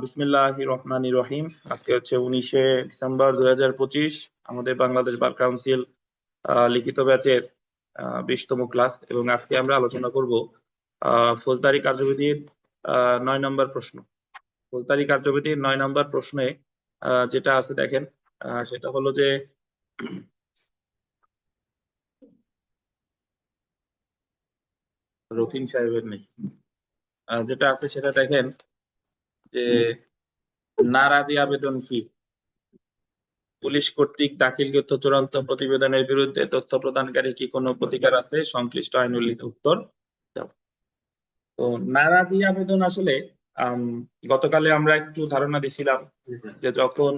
বিসমিল্লাহির রহমানির রহিম। আজকে হচ্ছে 19শে ডিসেম্বর 2025। আমাদের বাংলাদেশ বার কাউন্সিল লিখিত ব্যাচের 20তম ক্লাস, এবং আজকে আমরা আলোচনা করব ফৌজদারি কার্যবিধির 9 নম্বর প্রশ্ন। ফৌজদারি কার্যবিধির 9 নম্বর প্রশ্নে যেটা আছে দেখেন, সেটা হলো যে রথিন সাহেবের নেই, যেটা আছে সেটা দেখেন যে নারাজি আবেদন কি? পুলিশ কর্তৃক দাখিলকৃত চূড়ান্ত প্রতিবেদনের বিরুদ্ধে তথ্য প্রদানকারী কি কোনো প্রতিকার আছে? সংশ্লিষ্ট আইন উল্লিখিত উত্তর দাও। তো নারাজি আবেদন আসলে আম, গতকালে আমরা একটু ধারণা দিছিলাম যে যখন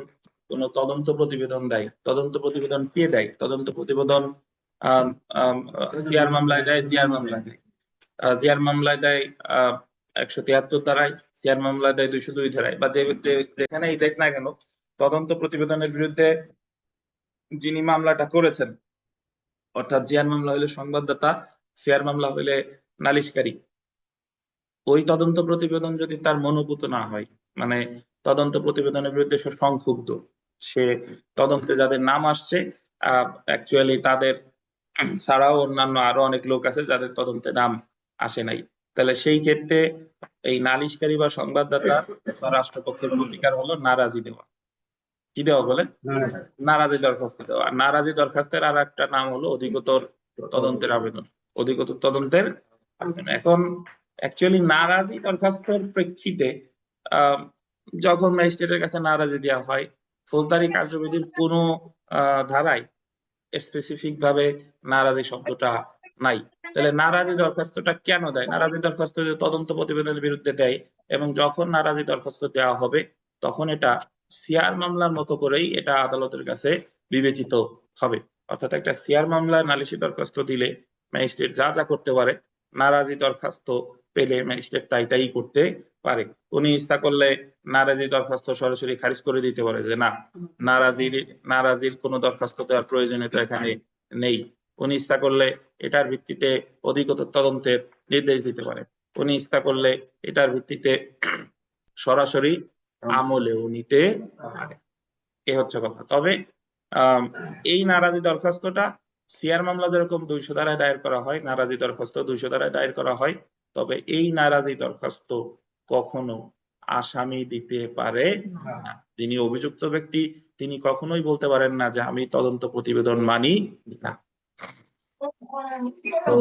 কোনো তদন্ত প্রতিবেদন দেয়, তদন্ত প্রতিবেদন কে দেয়? তদন্ত প্রতিবেদন সিআর মামলায় দেয়, জিআর মামলায় দেয়। জিআর মামলায় দেয় 173 ধারায়, সিআর মামলায় দেয় 202 ধারায়, বা যেখানেই দেখ না কেন, তদন্ত প্রতিবেদনের বিরুদ্ধে যিনি মামলাটা করেছেন, অর্থাৎ জিয়ার মামলা হইলে সংবাদদাতা, সিয়ার মামলা হইলে নালিশকারী, ওই তদন্ত প্রতিবেদন যদি তার মনোভূত না হয়, মানে তদন্ত প্রতিবেদনের বিরুদ্ধে সে সংক্ষুব্ধ, সে তদন্তে যাদের নাম আসছে অ্যাকচুয়ালি তাদের ছাড়াও অন্যান্য আরো অনেক লোক আছে যাদের তদন্তে নাম আসে নাই, তাহলে সেই ক্ষেত্রে এই নালিশকারী বা সংবাদদাতা বা রাষ্ট্রপক্ষের প্রতিকার হলো নারাজি দেওয়া। কি দেওয়া বলে? নারাজি দরখাস্ত দেওয়া। আর নারাজি দরখাস্তের আর একটা নাম হলো অধিকতর তদন্তের আবেদন। অধিকতর তদন্তের আবেদন। এখন অ্যাকচুয়ালি নারাজি দরখাস্তের প্রেক্ষিতে আহ, যখন ম্যাজিস্ট্রেটের কাছে নারাজি দেওয়া হয়, ফৌজদারি কার্যবিধির কোনো ধারায় স্পেসিফিক ভাবে নারাজি শব্দটা নাই। তাহলে নারাজি দরখাস্তটা কেন দেয়? নারাজি দরখাস্ত তদন্ত প্রতিবেদনের বিরুদ্ধে দেয়, এবং যখন নারাজি দরখাস্ত দেওয়া হবে তখন এটা সিআর মামলার মতো করেই এটা আদালতের কাছে বিবেচিত হবে। অর্থাৎ একটা সিআর মামলায় নালিশি দরখাস্ত দিলে ম্যাজিস্ট্রেট যা যা করতে পারে, নারাজি দরখাস্ত পেলে ম্যাজিস্ট্রেট তাই তাই করতে পারে। উনি ইচ্ছা করলে নারাজি দরখাস্ত সরাসরি খারিজ করে দিতে পারে যে না, নারাজির নারাজির কোনো দরখাস্ত দেওয়ার প্রয়োজনীয়তা এখানে নেই। উনি ইচ্ছা করলে এটার ভিত্তিতে অধিকতর তদন্তের নির্দেশ দিতে পারে। উনি ইচ্ছা করলে এটার ভিত্তিতে সরাসরি আমলেও নিতে পারে। এ হচ্ছে কথা। তবে এই নারাজি দরখাস্তটা সিআর মামলা যেরকম 200 ধারায় দায়ের করা হয়, নারাজি দরখাস্ত 200 ধারায় দায়ের করা হয়। তবে এই নারাজি দরখাস্ত কখনো আসামি দিতে পারে না। যিনি অভিযুক্ত ব্যক্তি তিনি কখনোই বলতে পারেন না যে আমি তদন্ত প্রতিবেদন মানি না। তো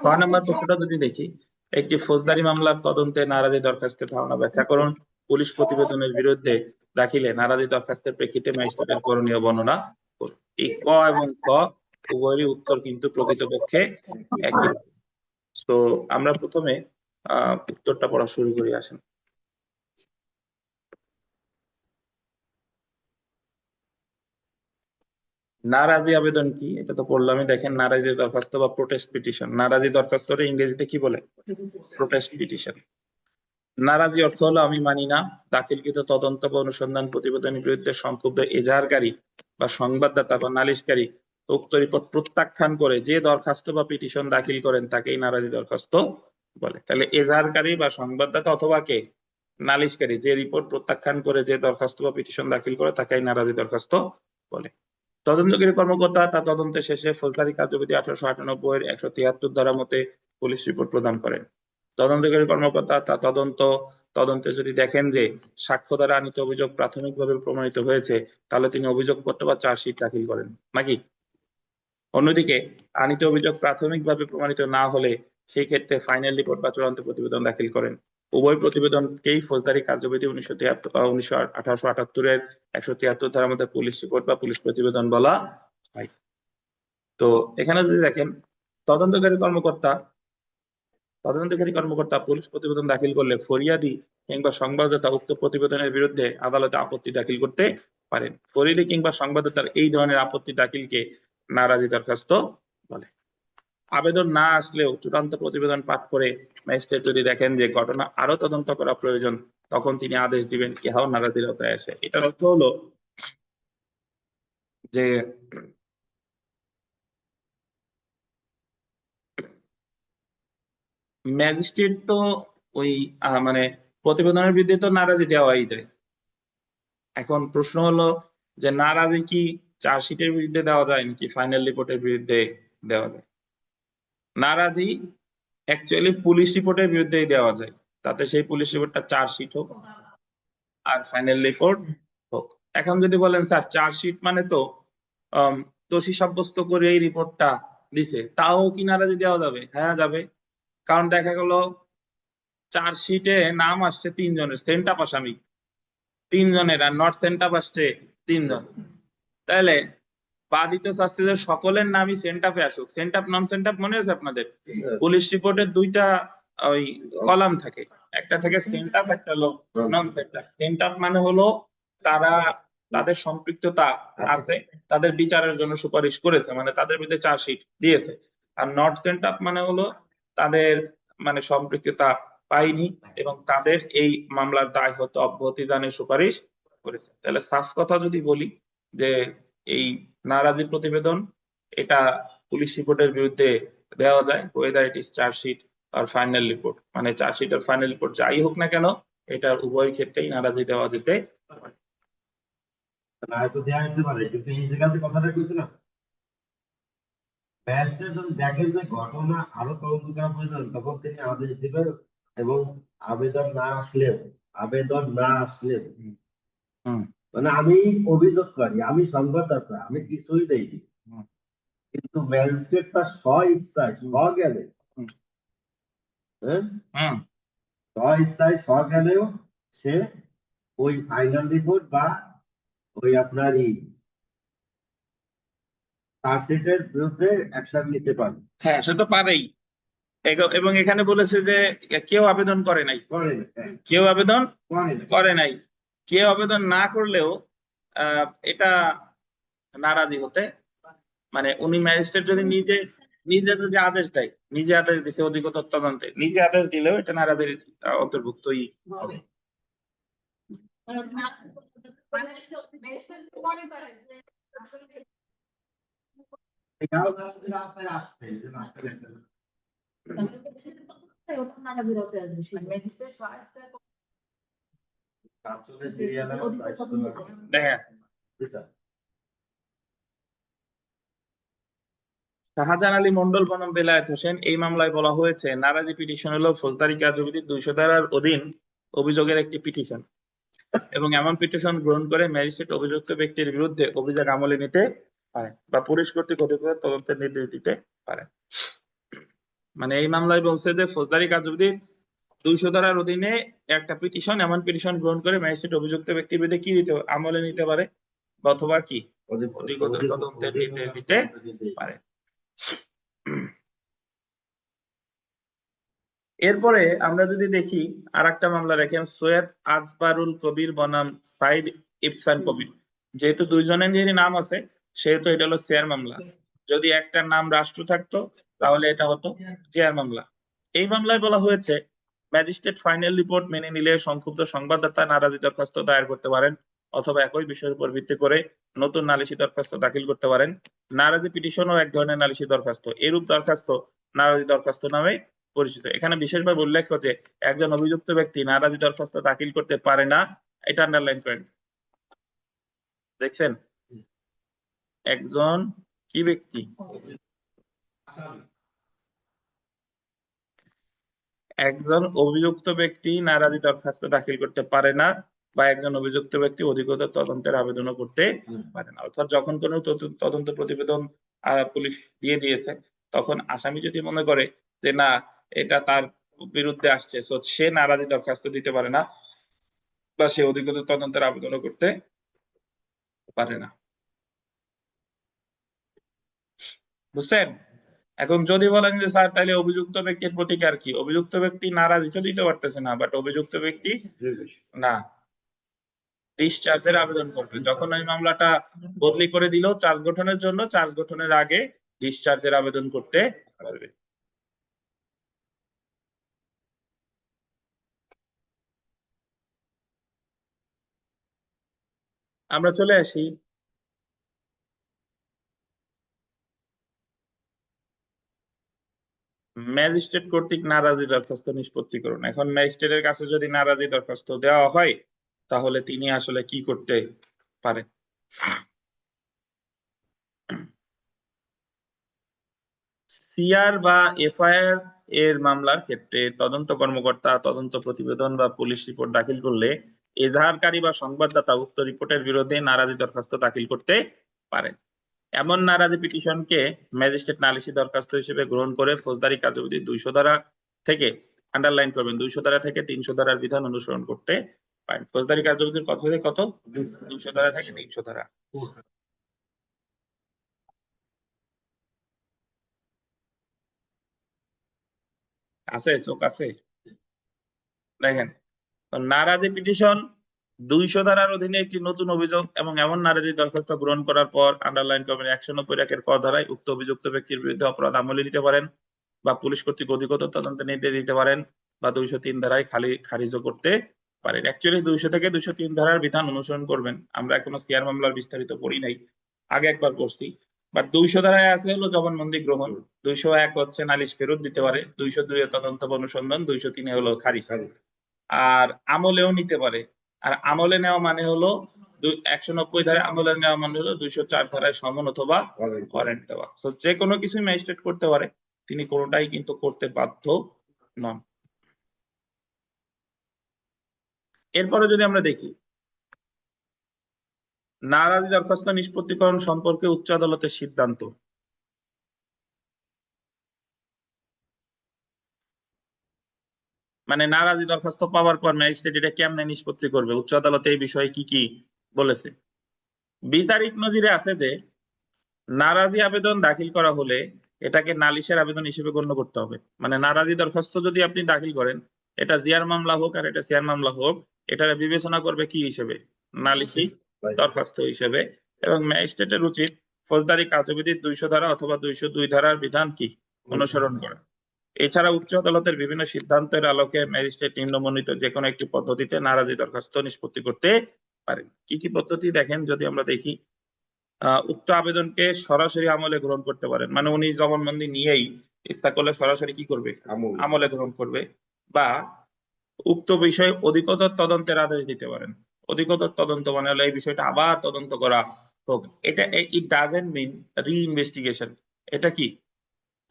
6 নম্বর প্রশ্নটা যদি দেখি, একটি ফৌজদারি মামলার তদন্তে নারাজি দরখাস্তের ধারণা ব্যাখ্যা করুন। পুলিশ প্রতিবেদনের বিরুদ্ধে দাখিলে নারাজি দরখাস্তের প্রেক্ষিতে ম্যাজিস্ট্রেটের করণীয় বর্ণনা করুন। এই ক এবং খ উভয়েরই উত্তর কিন্তু প্রকৃতপক্ষে একই। তো আমরা প্রথমে উত্তরটা পড়া শুরু করি, আসেন। নারাজি আবেদন কি? এটা তো পড়লামই। দেখেন, নারাজি দরখাস্ত বা প্রোটেস্ট পিটিশন, নারাজি দরখাস্তরে ইংরেজিতে কি বলে? Protest petition. নারাজি অর্থ হলো আমি মানি না। দাখিলকৃত তদন্ত বা অনুসন্ধান প্রতিবেদনের বিরুদ্ধে সংক্ষুব্ধ এজাহারকারী বা সংবাদদাতা বা নালিশকারী উক্ত রিপোর্ট প্রত্যাখ্যান করে যে দরখাস্ত বা পিটিশন দাখিল করেন তাকেই নারাজি দরখাস্ত বলে। তাহলে এজাহারকারী বা সংবাদদাতা অথবা কে? নালিশকারী যে রিপোর্ট প্রত্যাখ্যান করে যে দরখাস্ত বা পিটিশন দাখিল করে তাকেই নারাজি দরখাস্ত বলে। তদন্তকারী কর্মকর্তা তার তদন্তে শেষে ফৌজদারি কার্যবিধি 1898 এর 173 ধারা মতে পুলিশ রিপোর্ট প্রদান করেন। তদন্তকারী কর্মকর্তা তার তদন্তে যদি দেখেন যে সাক্ষ্য দ্বারা আনিত অভিযোগ প্রাথমিকভাবে প্রমাণিত হয়েছে, তাহলে তিনি অভিযোগপত্র বা চার্জশিট দাখিল করেন, নাকি? অন্যদিকে আনিত অভিযোগ প্রাথমিকভাবে প্রমাণিত না হলে সেই ক্ষেত্রে ফাইনাল রিপোর্ট বা চূড়ান্ত প্রতিবেদন দাখিল করেন। উভয় প্রতিবেদনকেই ফৌজদারি কার্যবিধি 1878 এর 173 ধারার মধ্যে পুলিশ রিপোর্ট বা পুলিশ প্রতিবেদন বলা হয়। তো এখানে যদি দেখেন, তদন্তকারী কর্মকর্তা পুলিশ প্রতিবেদন দাখিল করলে ফরিয়াদি কিংবা সংবাদদাতা উক্ত প্রতিবেদনের বিরুদ্ধে আদালতে আপত্তি দাখিল করতে পারেন। ফরিয়াদি কিংবা সংবাদদাতার এই ধরনের আপত্তি দাখিলকে নারাজি দরখাস্ত বলে। আবেদন না আসলেও চূড়ান্ত প্রতিবেদন পাঠ করে ম্যাজিস্ট্রেট যদি দেখেন যে ঘটনা আরো তদন্ত করা প্রয়োজন, তখন তিনি আদেশ দিবেন, ইহাও নারাজির আওতায় আসে। এটার অর্থ হলো যে ম্যাজিস্ট্রেট তো ওই মানে প্রতিবেদনের বিরুদ্ধে তো নারাজি দেওয়াই যায়। এখন প্রশ্ন হলো যে নারাজি কি চার্জশিটের বিরুদ্ধে দেওয়া যায় নাকি ফাইনাল রিপোর্টের বিরুদ্ধে দেওয়া যায়? নারাজি অ্যাকচুয়ালি পুলিশ রিপোর্টের বিরুদ্ধেই দেওয়া যায়, তাতে সেই পুলিশ রিপোর্টটা চার্জশিট হোক আর ফাইনাল রিপোর্ট হোক। এখন যদি বলেন স্যার চার্জশিট মানে তো দোষী সাব্যস্ত করে এই রিপোর্টটা দিছে, তাও কি নারাজি দেওয়া যাবে? হ্যাঁ যাবে। কারণ দেখা গেল চার্জশিটে নাম আসছে 3 জনের, সেন্ট আপ আসামি 3 জনের, আর নট সেন্ট আপ আসছে 3 জন। তাহলে বাদী তো চাচ্ছে যে সকলের নামই সেন্ট আপে আসুক। সেন্ট আপ নন সেন্ট আপ মনে আছে আপনাদের? পুলিশ রিপোর্টের দুইটা ওই কলাম থাকে, একটা থাকে সেন্ট আপ, একটা হলো নন সেন্ট আপ। সেন্ট আপ মানে হলো তারা তাদের সম্পৃক্ততা আছে, তাদের বিচারের জন্য সুপারিশ করেছে, মানে তাদের বিরুদ্ধে চার্জশিট দিয়েছে। আর নট সেন্ট আপ মানে হলো তাদের মানে সম্পৃক্ততা পায়নি এবং তাদের এই মামলার দায় হতে অব্যাহতি দানের সুপারিশ করেছে। তাহলে সাফ কথা যদি বলি যে এই নারাজি প্রতিবেদন এটা পুলিশ রিপোর্টের বিরুদ্ধে দেওয়া যায়, ওয়েদার ইট ইজ চার্জশিট আর ফাইনাল রিপোর্ট, মানে চার্জশিট আর ফাইনাল রিপোর্ট যাই হোক না কেন এটার উভয় ক্ষেত্রেই নারাজি দেওয়া যেতে পারে। হয়তো দেওয়া যেতে পারে, কিন্তু এই জায়গাতে কথাটা কইছে না, ব্যারিস্টার যখন দেখেন যে ঘটনা আরো তদন্ত করা প্রয়োজন, তখন তিনি আদেশ দিবেন। এবং আবেদন না আসলেও আবেদন না আসলেও হুম মানে আমি অভিযোগকারী, আমি সংবাদদাতা, আমি কিছুই দেইনি, হুম কিন্তু ম্যাজিস্ট্রেট তার স্ব ইচ্ছায় স্বজ্ঞানে, হুম হ্যাঁ, হুম স্ব ইচ্ছায় স্বজ্ঞানেও সে ওই ফাইনাল রিপোর্ট বা ওই আপনার চার্জশিটের বিরুদ্ধে অ্যাকশন নিতে পারে। হ্যাঁ সে তো পারেই। এবং এখানে বলেছে যে কেউ আবেদন করে নাই, করে না, হ্যাঁ, কেউ আবেদন করে না। করে নাই। কেউ আবেদন না করলেও এটা নারাজি হতে, মানে উনি ম্যাজিস্ট্রেট যদি নিজে নিজে যদি আদেশ দেয়, নিজে আদেশ দিছে অধিকতর তদন্তে, নিজে আদেশ দিলেও এটা নারাজির অন্তর্ভুক্তই হবে। এটাও রাস্তায় আসবে, যে রাস্তায় একটা কাজ ফিরিয়ে আনার দায়িত্ব দেখেন যেটা। শাহজাহান আলী মন্ডল বনাম বেলায়েত হোসেন এই মামলায় বলা হয়েছে নারাজি পিটিশন হলো ফৌজদারি কার্যবিধির 200 ধারার অধীন অভিযোগের একটি পিটিশন এবং এমন পিটিশন গ্রহণ করে ম্যাজিস্ট্রেট অভিযুক্ত ব্যক্তির বিরুদ্ধে অভিযোগ আমলে নিতে পারে বা পুলিশ কর্তৃক অধিকতর তদন্তের নির্দেশ দিতে পারে। মানে এই মামলায় বলছে যে ফৌজদারি কার্যবিধির 200 ধারার অধীনে একটা পিটিশন, এমন পিটিশন গ্রহণ করে ম্যাজিস্ট্রেট অভিযুক্ত ব্যক্তির বিরুদ্ধে কি দিতে আমলে নিতে পারে অথবা কি অধিকতর তদন্তের নির্দেশ দিতে পারে। এরপরে আমরা যদি দেখি আর একটা মামলা দেখেন, সৈয়দ আজবারুল কবির বনাম সাইদ ইফসান কবির। যেহেতু দুইজনের যেহেতু নাম আছে সেহেতু এটা হলো শেয়ার মামলা। যদি একটা নাম রাষ্ট্র থাকতো তাহলে এটা হতো শেয়ার মামলা। এই মামলায় বলা হয়েছে ম্যাজিস্ট্রেট ফাইনাল রিপোর্ট মেনে নিলে সংক্ষুব্ধ সংবাদদাতা নারাজি দরখাস্ত দায়ের করতে পারেন অথবা একই বিষয়ের উপর ভিত্তি করে নতুন নালিশি দরখাস্ত দাখিল করতে পারেন। নারাজি পিটিশনও এক ধরনের নালিশি দরখাস্ত, এরূপ দরখাস্ত নারাজি দরখাস্ত নামে পরিচিত। এখানে বিশেষভাবে উল্লেখ যে একজন অভিযুক্ত ব্যক্তি নারাজি দরখাস্ত দাখিল করতে পারে না, এটা আন্ডারলাইন করেন। দেখছেন একজন কি ব্যক্তি, একজন অভিযুক্ত ব্যক্তি নারাজি দরখাস্ত দাখিল করতে পারে না বা একজন অভিযুক্ত ব্যক্তি অধিকতর তদন্তের আবেদনও করতে পারে না। অর্থাৎ যখন কোনো তদন্ত প্রতিবেদন পুলিশ দিয়ে দিয়েছে তখন আসামি যদি মনে করে যে না এটা তার বিরুদ্ধে আসছে, সে নারাজি দরখাস্ত দিতে পারে না বা সে অধিকতর তদন্তের আবেদনও করতে পারে না। বুঝছেন? এখন যদি বলেন যে স্যার তাহলে অভিযুক্ত ব্যক্তির প্রতিকার কি, অভিযুক্ত ব্যক্তি নারাজি তো দিতে পারতেছে না, বাট অভিযুক্ত ব্যক্তি না ডিসচার্জের আবেদন করবে। যখন ওই মামলাটা বদলি করে দিল চার্জ গঠনের জন্য, চার্জ গঠনের আগে ডিসচার্জের আবেদন করতে পারবে। আমরা চলে আসি ম্যাজিস্ট্রেট কর্তৃক নারাজি দরখাস্ত নিষ্পত্তি করুন। এখন ম্যাজিস্ট্রেটের কাছে যদি নারাজি দরখাস্ত দেওয়া হয় তাহলে তিনি আসলে কি করতে পারেন? সিআর বা এফআইআর এর মামলার ক্ষেত্রে তদন্ত কর্মকর্তা তদন্ত প্রতিবেদন বা পুলিশ রিপোর্ট দাখিল করলে এজাহারকারী বা সংবাদদাতা উক্ত রিপোর্টের বিরুদ্ধে নারাজি দরখাস্ত দাখিল করতে পারেন। এমন নারাজি পিটিশনকে ম্যাজিস্ট্রেট নালিশি দরখাস্ত হিসেবে গ্রহণ করে ফৌজদারি কার্যবিধি 200 ধারা থেকে, আন্ডারলাইন করবেন, 200 ধারা থেকে 300 ধারার বিধান অনুসরণ করতে পারেন। ফৌজদারি কার্যবিধির কত থেকে কত? 200 ধারা থেকে 300 ধারা। আছে, চোখ আছে? দেখেন, নারাজি পিটিশন 200 ধারার অধীনে একটি নতুন অভিযোগ এবং এমন নারাজি দরখাস্ত গ্রহণ করার পর আন্ডারলাইন করবেন 190 একের ক ধারায় উক্ত অভিযুক্ত ব্যক্তির বিরুদ্ধে অপরাধ আমলে নিতে পারেন বা পুলিশ কর্তৃক অধিকতর তদন্তে নির্দেশ দিতে পারেন বা 203 ধারায় খারিজও করতে পারেন। অ্যাকচুয়ালি 200 থেকে 203 ধারার বিধান অনুসরণ করবেন। আমরা এখনো সিআর মামলার বিস্তারিত পড়ি নাই, আগে একবার পড়ছি। বাট 200 ধারায় আছে হলো জবানবন্দি গ্রহণ, 201 হচ্ছে নালিশ ফেরত দিতে পারে, 202 এ তদন্ত বা অনুসন্ধান, 203 এ হলো খারিজ। আর আমলেও নিতে পারে। আর আমলে নেওয়া মানে হলো 190 ধারায় আমলে নেওয়া মানে হলো 204 ধারায় সমন অথবা ওয়ারেন্ট দেওয়া। তো যে কোনো কিছু ম্যাজিস্ট্রেট করতে পারে, তিনি কোনোটাই কিন্তু করতে বাধ্য নন। এরপরে যদি আমরা দেখি নারাজি দরখাস্ত নিষ্পত্তিকরণ সম্পর্কে উচ্চ আদালতের সিদ্ধান্ত। মানে নারাজি দরখাস্ত পাওয়ার পর ম্যাজিস্ট্রেট এটা কেমনে নিষ্পত্তি করবে, উচ্চ আদালতে এই বিষয়ে কি কি বলেছে? বিচারিক নজিরে আছে যে নারাজি আবেদন দাখিল করা হলে এটাকে নালিশের আবেদন হিসেবে গণ্য করতে হবে। মানে নারাজি দরখাস্ত যদি আপনি দাখিল করেন, এটা জিআর মামলা হোক আর এটা সিআর মামলা হোক, এটা বিবেচনা করবে কি হিসেবে? নালিশি দরখাস্ত হিসেবে। এবং ম্যাজিস্ট্রেটের উচিত ফৌজদারি কার্যবিধির 200 ধারা অথবা 202 ধারার বিধান কি অনুসরণ করা। এছাড়া উচ্চ আদালতের বিভিন্ন সিদ্ধান্তের আলোকে ম্যাজিস্ট্রেট নিম্নবর্ণিত যে কোনো একটি পদ্ধতিতে নারাজি দরখাস্ত নিষ্পত্তি করতে পারেন। কি কি পদ্ধতি দেখেন যদি আমরা দেখি, উক্ত আবেদনকে সরাসরি আমলে গ্রহণ করতে পারেন। মানে উনি জবানবন্দি নিয়েই ইচ্ছা করলে সরাসরি কি করবে? আমলে গ্রহণ করবে। বা উক্ত বিষয়ে অধিকতর তদন্তের আদেশ দিতে পারেন। অধিকতর তদন্ত মানে হলো এই বিষয়টা আবার তদন্ত করা হোক। এটা ইট ডাজন্ট মিন রি ইনভেস্টিগেশন। এটা কি?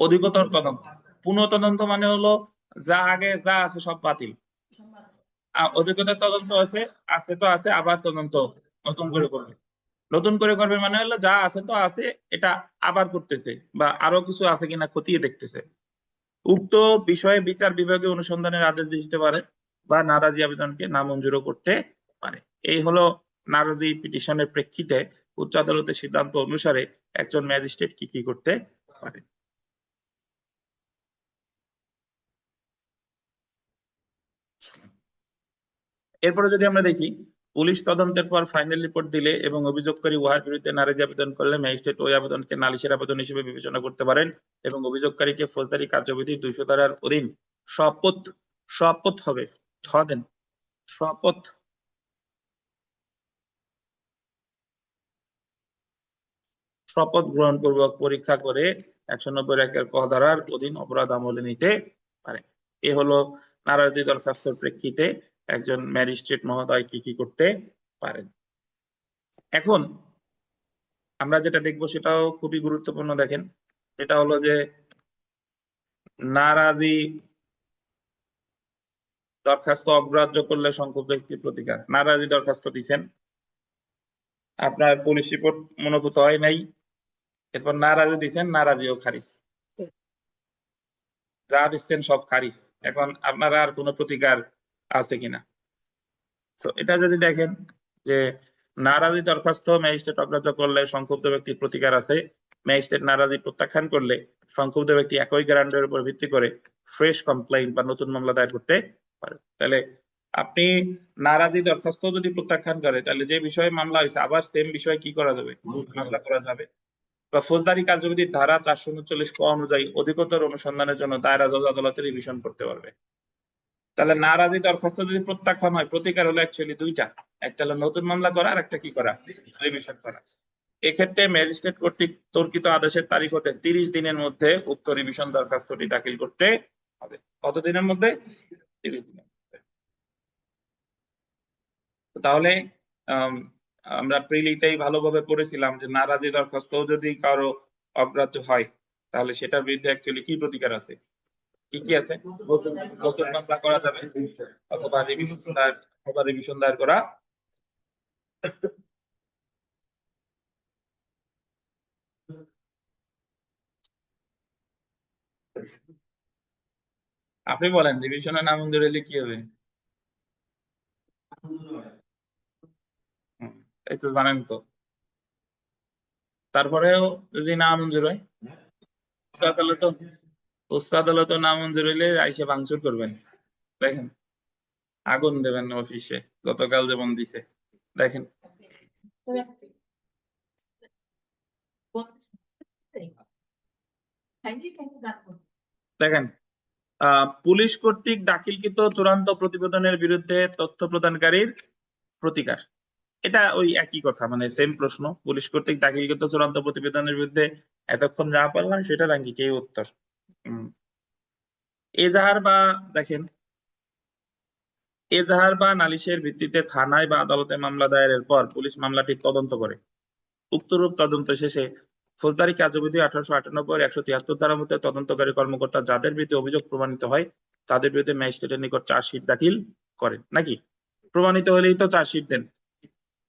অধিকতর তদন্ত। পুনঃ তদন্ত মানে হলো যা আগে যা আছে সব বাতিল। অধিকতর তদন্ত আছে, আছে তো আছে, আবার তদন্ত নতুন করে করবে। নতুন করে করবে মানে হলো যা আছে তো আছে, এটা আবার করতেছে বা আরো কিছু আছে কিনা খতিয়ে দেখতেছে। উক্ত বিষয়ে বিচার বিভাগে অনুসন্ধানের আদেশ দিতে পারে বা নারাজি আবেদনকে নামঞ্জুরও করতে পারে। এই হলো নারাজি পিটিশনের প্রেক্ষিতে উচ্চ আদালতের সিদ্ধান্ত অনুসারে একজন ম্যাজিস্ট্রেট কি কি করতে পারে। এরপরে যদি আমরা দেখি, পুলিশ তদন্তের পর ফাইনাল রিপোর্ট দিলে এবং অভিযোগকারী উহার বিরুদ্ধে নারাজি আবেদন করলে ম্যাজিস্ট্রেট ওই আবেদনকে নালিশের আবেদন হিসেবে বিবেচনা করতে পারেন এবং অভিযোগকারীকে ফৌজদারি কার্যবিধি 200 ধারার অধীন শপথ শপথ হবে দেন শপথ শপথ গ্রহণ পূর্বক পরীক্ষা করে 190 একের ক ধারার অধীন অপরাধ আমলে নিতে পারে। এ হলো নারাজি দরখাস্তের প্রেক্ষিতে একজন ম্যাজিস্ট্রেট মহোদয় কি কি করতে পারেন। এখন আমরা যেটা দেখবো সেটাও খুবই গুরুত্বপূর্ণ। দেখেন, সেটা হলো যে নারাজি দরখাস্ত অগ্রাহ্য করলে সংক্ষুব্ধ ব্যক্তির প্রতিকার। নারাজি দরখাস্ত দিচ্ছেন, আপনার পুলিশ রিপোর্ট মনোভূত হয় নাই, এরপর নারাজি দিচ্ছেন, নারাজিও খারিজ, যা দিচ্ছেন সব খারিজ। এখন আপনারা আর কোনো প্রতিকার আছে কিনা? তো এটা যদি দেখেন যে নারাজি দরখাস্ত ম্যাজিস্ট্রেট অগ্রাহ্য করলে সংক্ষুব্ধ ব্যক্তির প্রতিকার আছে, ম্যাজিস্ট্রেট নারাজি প্রত্যাখ্যান করলে সংক্ষুব্ধ ব্যক্তি একই গ্রাউন্ডের উপর ভিত্তি করে ফ্রেশ কমপ্লেইন বা নতুন মামলা দায়ের করতে পারে। তাহলে আপনি নারাজি দরখাস্ত যদি প্রত্যাখ্যান করে, তাহলে যে বিষয়ে মামলা হয়েছে আবার সেম বিষয়ে কি করা যাবে? মামলা করা যাবে। বা ফৌজদারি কার্যবিধির ধারা 439 ক অনুযায়ী অধিকতর অনুসন্ধানের জন্য দায়রা জজ আদালতে রিভিশন করতে পারবে। তাহলে নারাজি দরখাস্ত যদি প্রত্যাখ্যান হয়, প্রতিকার হলো অ্যাকচুয়ালি দুইটা, একটা হলো নতুন মামলা করা আর একটা কি করা? রিভিশন করা। এক্ষেত্রে ম্যাজিস্ট্রেট কর্তৃক তর্কিত আদেশের তারিখ হতে 30 দিনের মধ্যে উক্ত রিভিশন দরখাস্তটি দাখিল করতে হবে। কত দিনের মধ্যে? 30 দিনের মধ্যে। তো তাহলে আম, আমরা প্রিলিতেই ভালোভাবে পড়েছিলাম যে নারাজি দরখাস্ত যদি কারো অগ্রাহ্য হয় তাহলে সেটার বিরুদ্ধে অ্যাকচুয়ালি কি প্রতিকার আছে, কি কি আছে? নতুন মামলা করা যাবে অথবা রিভিশন দায়ের করা। আপনি বলেন রিভিশনে নামঞ্জুর হলে কি হবে? হুম, এই তো জানেন তো। তারপরেও যদি না মঞ্জুর হয়, উচ্চ আদালত উচ্চ আদালত না মঞ্জুর হইলে আইসে ভাঙচুর করবেন। দেখেন, আগুন দেবেন অফিসে, গতকাল যেমন দিছে। দেখেন, দেখেন পুলিশ কর্তৃক দাখিলকৃত চূড়ান্ত প্রতিবেদনের বিরুদ্ধে তথ্য প্রদানকারীর প্রতিকার। এটা ওই একই কথা, মানে সেম প্রশ্ন। পুলিশ কর্তৃক দাখিলকৃত চূড়ান্ত প্রতিবেদনের বিরুদ্ধে এতক্ষণ যা পারলাম সেটার কি উত্তর। এজাহার বা দেখেন, এজাহার বা নালিশের ভিত্তিতে থানায় বা আদালতে মামলা দায়েরের পর পুলিশ মামলাটি তদন্ত করে। উক্তরূপ তদন্ত শেষে ফৌজদারি কার্যবিধি 1898 173 ধারা মতে তদন্তকারী কর্মকর্তা যাদের বিরুদ্ধে অভিযোগ প্রমাণিত হয় তাদের বিরুদ্ধে ম্যাজিস্ট্রেটের নিকট চার্জশিট দাখিল করেন। নাকি প্রমাণিত হলেই তো চার্জশিট দেন,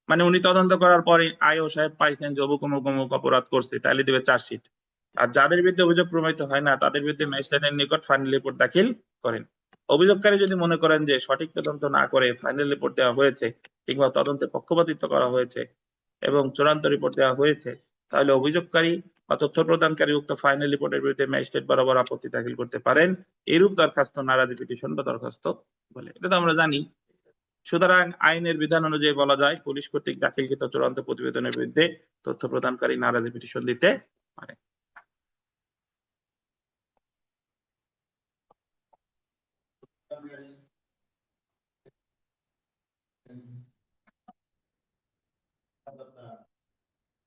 মানে উনি তদন্ত করার পরে আইও সাহেব পাইছেন যে অমুক অমুক অমুক অপরাধ করছে, তাহলে দেবে চার্জশিট। আর যাদের বিরুদ্ধে অভিযোগ প্রমাণিত হয় না তাদের বিরুদ্ধে ম্যাজিস্ট্রেটের নিকট ফাইনাল রিপোর্ট দাখিল করেন। অভিযোগকারী যদি মনে করেন যে সঠিক তদন্ত না করে ফাইনাল রিপোর্ট দেওয়া হয়েছে কিংবা তদন্তে পক্ষপাতিত্ব করা হয়েছে এবং চূড়ান্ত রিপোর্ট দেওয়া হয়েছে, তাহলে অভিযোগকারী বা তথ্য প্রদানকারী উক্ত ফাইনাল রিপোর্টের বিরুদ্ধে ম্যাজিস্ট্রেট বরাবর আপত্তি দাখিল করতে পারেন। এরূপ দরখাস্ত নারাজি পিটিশন বা দরখাস্ত বলে। এটা তো আমরা জানি। সুতরাং আইনের বিধান অনুযায়ী বলা যায় পুলিশ কর্তৃক দাখিলকৃত চূড়ান্ত প্রতিবেদনের বিরুদ্ধে তথ্য প্রদানকারী নারাজি পিটিশন দিতে পারে।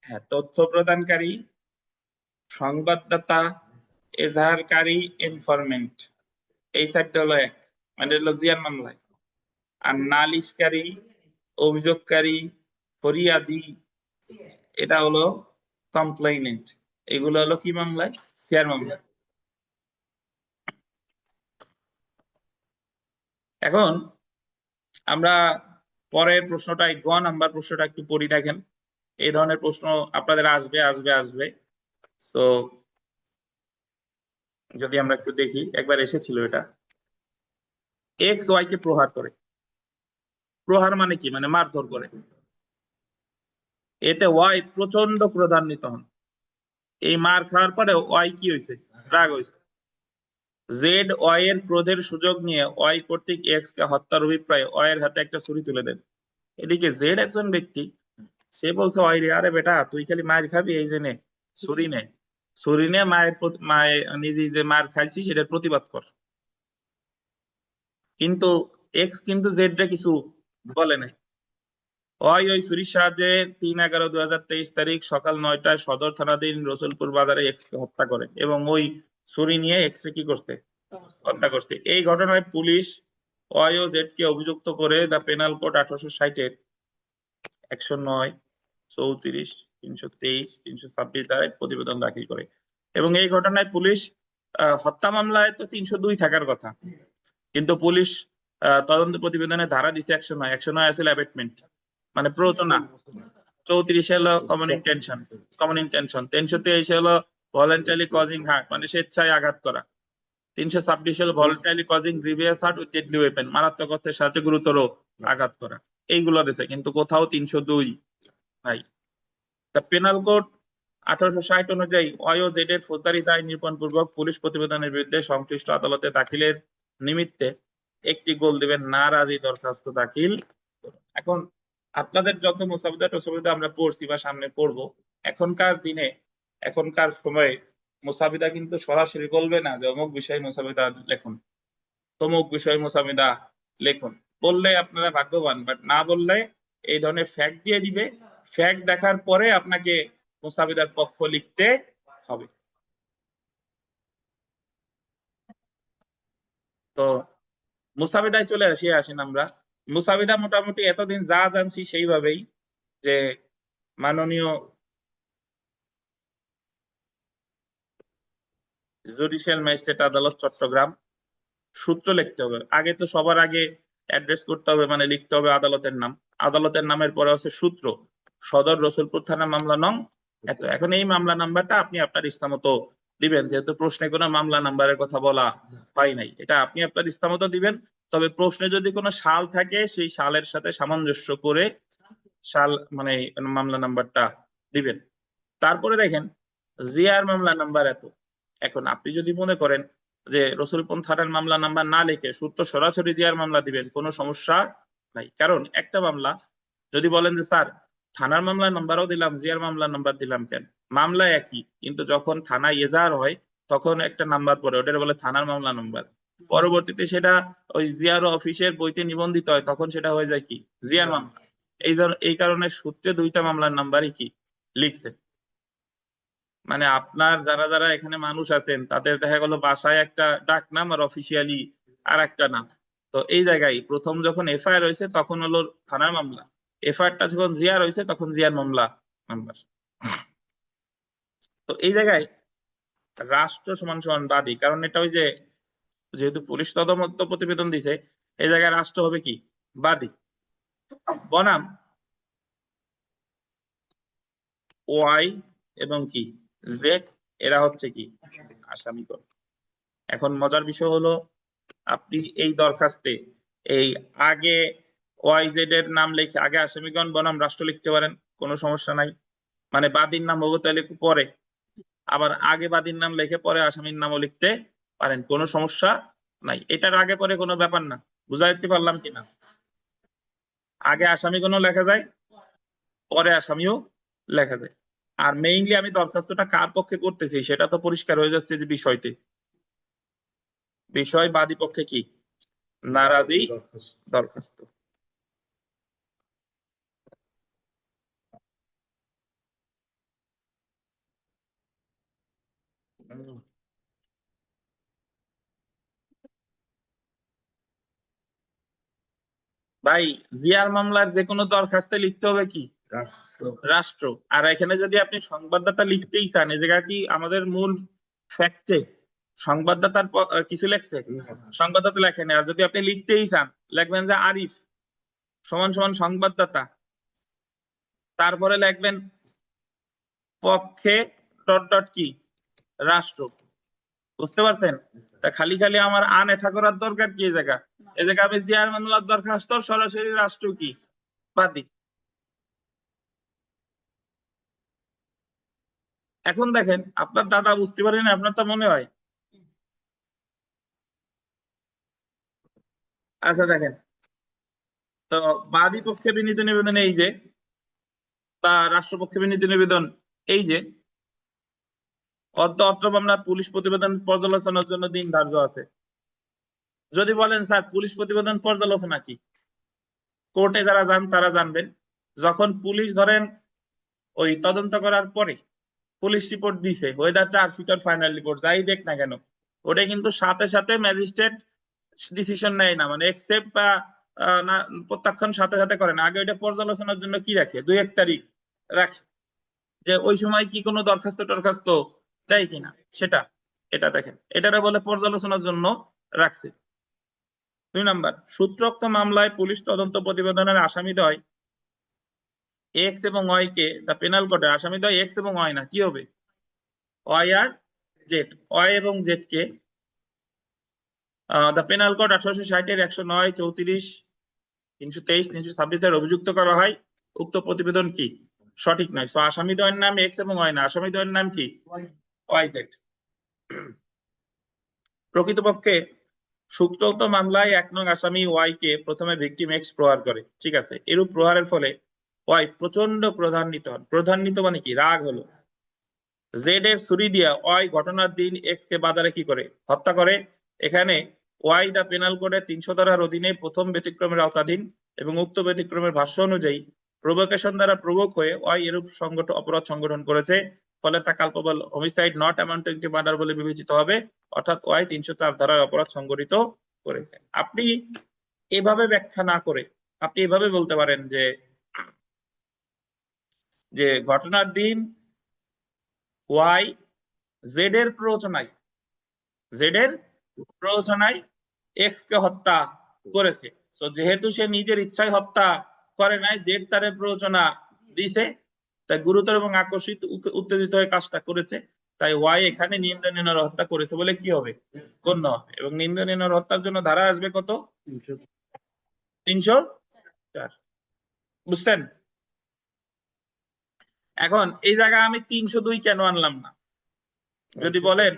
হ্যাঁ, তথ্য প্রদানকারী, সংবাদদাতা, এজাহারকারী, ইনফরমেন্ট, এই চারটা হলো এক, মানে হলো জিয়ার মামলায়। আর নালিশকারী, অভিযোগকারী, ফরিয়াদি, এটা হলো কমপ্লেইনেন্ট। এগুলো হলো কি মামলায়? সিআর মামলায়। এখন আমরা পরের প্রশ্নটা, গ নাম্বার প্রশ্নটা একটু পড়ি। দেখেন, এই ধরনের প্রশ্ন আপনাদের আসবে আসবে আসবে। তো যদি আমরা একটু দেখি, একবার এসেছিল এটা। এক্স ওয়াই কে প্রহার করে। প্রহার মানে কি? মানে মারধর করে। এতে ওয়াই প্রচন্ড ক্রোধান্বিত হন। এই মার খাওয়ার পরে ওয়াই কি হয়েছে? রাগ হয়েছে। জেড ওয়াই এর ক্রোধের সুযোগ নিয়ে ওয়াই কর্তৃক এক্স কে হত্যার অভিপ্রায়ে ওয়াই এর হাতে একটা ছুরি তুলে দেন। এদিকে জেড একজন ব্যক্তি, সে বলছে ওয়াই রে, আরে বেটা তুই খালি মায়ের খাবি, এই যে নে ছুরি নে, ছুরি নে মায়ের নিজে যে মার খাইছি সেটার প্রতিবাদ কর। কিন্তু এক্স কিন্তু জেড রে কিছু বলে নাই। ওই ছুরির সাহায্যে 3/11/2023 তারিখ সকাল 9টায় সদর থানাধীন রসুলপুর বাজারে এক্স কে হত্যা করে এবং ওই ছুরি নিয়ে এক্স রে কি করছে? হত্যা করছে। এই ঘটনায় পুলিশ ওয়াই ও জেড কে অভিযুক্ত করে দ্য পেনাল কোড 1860-এর 109, 34, 323, 326 ধারায় প্রতিবেদন দাখিল করে। এবং এই ঘটনায় পুলিশ হত্যা মামলায় তো 302 থাকার কথা, কিন্তু পুলিশ তদন্ত প্রতিবেদনে ধারা দিচ্ছে 109। 109 আসলে অ্যাবেটমেন্ট, মানে প্ররোচনা। 34 হলো কমন ইন্টেনশন। 323 হলো ভলেন্টারি কজিং হার্ট, মানে স্বেচ্ছায় আঘাত করা। 326 হলো voluntary causing grievous heart with deadly weapon, মারাত্মক অস্ত্রের সাথে গুরুতর আঘাত করা। এইগুলো দিছে, কিন্তু কোথাও 302 নাই। দ্য পেনাল কোড 1860 অনুযায়ী ওয়াই ও জেড এর ফৌজদারি দায় নিরূপণ পূর্বক পুলিশ প্রতিবেদনের বিরুদ্ধে সংশ্লিষ্ট আদালতে দাখিলের নিমিত্তে একটি গোল দিবেন নারাজি দরখাস্ত দাখিল করুন। এখন আপনাদের যত মুসাবিদা টসাবিদা আমরা পড়ছি বা সামনে পড়বো, এখনকার দিনে এখনকার সময়ে মুসাবিদা কিন্তু সরাসরি বলবে না যে অমুক বিষয়ে মুসাবিদা লেখুন, তমুক বিষয়ে মুসাবিদা লেখুন। বললে আপনারা ভাগ্যবান, বাট না বললে এই ধরনের ফ্যাক্ট দিয়ে দিবে। ফ্যাক্ট দেখার পরে আপনাকে মুসাবিদার পক্ষ লিখতে হবে। তো মুসাবিদায় চলে আসেন আমরা। মুসাবিদা মোটামুটি এতদিন যা জানছি সেইভাবেই, যে মাননীয় জুডিশিয়াল ম্যাজিস্ট্রেট আদালত চট্টগ্রাম, সূত্র লিখতে হবে। আগে তো সবার আগে অ্যাড্রেস করতে হবে, মানে লিখতে হবে আদালতের নাম। আদালতের নামের পরে হচ্ছে সূত্র, সদর রসুলপুর থানা মামলা নং এত। এখন এই মামলা নাম্বারটা আপনি আপনার ইচ্ছা মতো দিবেন, যেহেতু প্রশ্নে কোনো মামলা নাম্বারের কথা বলা হয় নাই, এটা আপনি আপনার ইচ্ছা মতো দিবেন। তবে প্রশ্নে যদি কোনো সাল থাকে সেই সালের সাথে সামঞ্জস্য করে সাল মানে মামলা নাম্বারটা দিবেন। তারপরে দেখেন জিয়ার মামলা নাম্বার এত। এখন আপনি যদি মনে করেন যে রসুলপুর থানার মামলা নাম্বার না লিখে সূত্র সরাসরি জিয়ার মামলা দিবেন, কোনো সমস্যা নাই। কারণ একটা মামলা যদি বলেন যে স্যার থানার মামলা নাম্বারও দিলাম জিয়ার মামলা নাম্বার দিলাম কেন, মামলা একই, কিন্তু যখন থানায় এজাহার হয় তখন একটা নাম্বার পড়ে, ওটার বলে থানার মামলা নাম্বার। পরবর্তীতে সেটা ওই জিয়ার অফিসের বইতে নিবন্ধিত হয়, তখন সেটা হয়ে যায় কি জিয়ার মামলা। এই কারণে সূত্রে দুইটা মামলার নাম্বারই কি লিখছে। মানে আপনার যারা যারা এখানে মানুষ আছেন তাদের দেখা গেল বাসায় একটা ডাক নাম আর অফিসিয়ালি আর একটা নাম। তো এই জায়গায় প্রথম যখন এফআইআর হয়েছে তখন হলো থানার মামলা, এফআইআরটা যখন জিয়ার হয়েছে তখন জিয়ার মামলা নাম্বার। তো এই জায়গায় রাষ্ট্র সমান সমান বাদী, কারণ এটা ওই যে যেহেতু পুলিশ তদন্ত প্রতিবেদন দিছে, এই জায়গায় রাষ্ট্র হবে কি বাদী। বনাম ওয়াই এবং কি জেড, এরা হচ্ছে কি আসামিগণ। এখন মজার বিষয় হলো আপনি এই দরখাস্তে এই আগে ওয়াইজেড এর নাম লিখে আগে আসামিগণ বনাম রাষ্ট্র লিখতে পারেন, কোনো সমস্যা নাই। মানে বাদীর নাম হবো তাহলে পরে, আবার আগে বাদীর নাম লিখে পরে আসামির নামও লিখতে পারেন, কোনো সমস্যা নাই। এটার আগে পরে কোনো ব্যাপার না, বুঝাইতে পারলাম কিনা? আগে আসামিগণও লেখা যায়, পরে আসামিও লেখা যায়। আর মেইনলি আমি দরখাস্তটা কার পক্ষে করতেছি সেটা তো পরিষ্কার হয়ে যাচ্ছে যে বিষয়তে, বিষয় বাদী পক্ষে কি নারাজি দরখাস্ত। ভাই জিয়ার মামলার যে কোনো দরখাস্তে লিখতে হবে কি রাষ্ট্র। আর এখানে যদি আপনি সংবাদদাতা লিখতেই চান, এই জায়গা কি আমাদের মূল ফ্যাক্টে সংবাদদাতার কিছু লেখছে? সংবাদদাতা লেখেনি। আর যদি আপনি লিখতেই চান লিখবেন যে আরিফ সমান সমান সংবাদদাতা, তারপরে লিখবেন পক্ষে ডট ডট কি রাষ্ট্র। বুঝতে পারছেন? তা খালি খালি আমার আন এটা করার দরকার কি? এই জায়গা আমি জিয়ার মামলার দরখাস্ত সরাসরি রাষ্ট্র কি বাদী। এখন দেখেন আপনার দাদা বুঝতে পারেন, আপনার তো মনে হয়। আচ্ছা দেখেন, তো বাদী পক্ষে বিনীত নিবেদন এই যে, বা রাষ্ট্রপক্ষে বিনীত নিবেদন এই যে, অত্র মামলার পুলিশ প্রতিবেদন পর্যালোচনার জন্য দিন ধার্য আছে। যদি বলেন স্যার পুলিশ প্রতিবেদন পর্যালোচনা কি, কোর্টে যারা যান তারা জানবেন, যখন পুলিশ ধরেন ওই তদন্ত করার পরে পুলিশ রিপোর্ট দিছে, ওয়েদার চার্জশিট আর ফাইনাল রিপোর্ট যাই দেখ না কেন, ওটা কিন্তু সাথে সাথে ম্যাজিস্ট্রেট ডিসিশন নেয় না, মানে একসেপ্ট বা না প্রত্যাখ্যান সাথে সাথে করে না। আগে ওইটা পর্যালোচনার জন্য কি রাখে, 2-1 তারিখ রাখে, যে ওই সময় কি কোনো দরখাস্ত টরখাস্ত দেয় কিনা সেটা। এটা দেখেন, এটারে বলে পর্যালোচনার জন্য রাখছে। 2 নাম্বার, সূত্রোক্ত মামলায় পুলিশ তদন্ত প্রতিবেদনের আসামিদ্বয় এক্স এবং ওয়াই কে দ্য পেনাল কোডে, আসামিদ্বয় এক্স এবং ওয়াই না, কি হবে ওয়াই আর জেড, ওয়াই এবং জেড কে দ্য পেনাল কোড 1860-এর 109, 34, 323, 326 অভিযুক্ত করা হয়। উক্ত প্রতিবেদন কি সঠিক নয়। তো আসামিদ্বয়ের নাম এক্স এবং ওয়াই না, আসামিদ্বয়ের নাম কি ওয়াই জেড। প্রকৃতপক্ষে সূত্রোক্ত মামলায় 1 নং আসামি ওয়াই কে প্রথমে ভিকটিম এক্স প্রহার করে, ঠিক আছে। এরূপ প্রহারের ফলে ওয়াই প্রচন্ড ক্রোধান্বিত হন। ক্রোধান্বিত মানে কি রাগ হলো। জেড এর ছুরি দিয়া ওয়াই ঘটনার দিন এক্স কে বাজারে কি করে হত্যা করে। এখানে ওয়াই দা পেনাল কোডের 300 ধারার অধীনে প্রথম ব্যতিক্রমের আওতাধীন এবং উক্ত ব্যতিক্রমের ভাষ্য অনুযায়ী প্রভোকেশন দ্বারা প্রভোক হয়ে ওয়াই এরূপ অপরাধ সংগঠন করেছে, ফলে তা culpable homicide not amounting to murder বলে বিবেচিত হবে, অর্থাৎ ওয়াই 304 ধারায় অপরাধ সংগঠিত করেছে। আপনি এভাবে ব্যাখ্যা না করে আপনি এভাবে বলতে পারেন যে যে ঘটনার দিন ওয়াই জেড এর প্ররোচনায় এক্স কে হত্যা করেছে। তো যেহেতু সে নিজের ইচ্ছায় হত্যা করে নাই, জেড তারে প্ররোচনা দিছে, তাই গুরুতর এবং আকর্ষিত উত্তেজিত হয়ে কাজটা করেছে, তাই ওয়াই এখানে নিন্দনীয় হত্যা করেছে বলে কি হবে? গণ্য হবে। এবং নিন্দনীয় হত্যার জন্য ধারা আসবে কত? 304। বুঝছেন? এখন এই জায়গায় আমি 302 কেন আনলাম না? যদি বলেন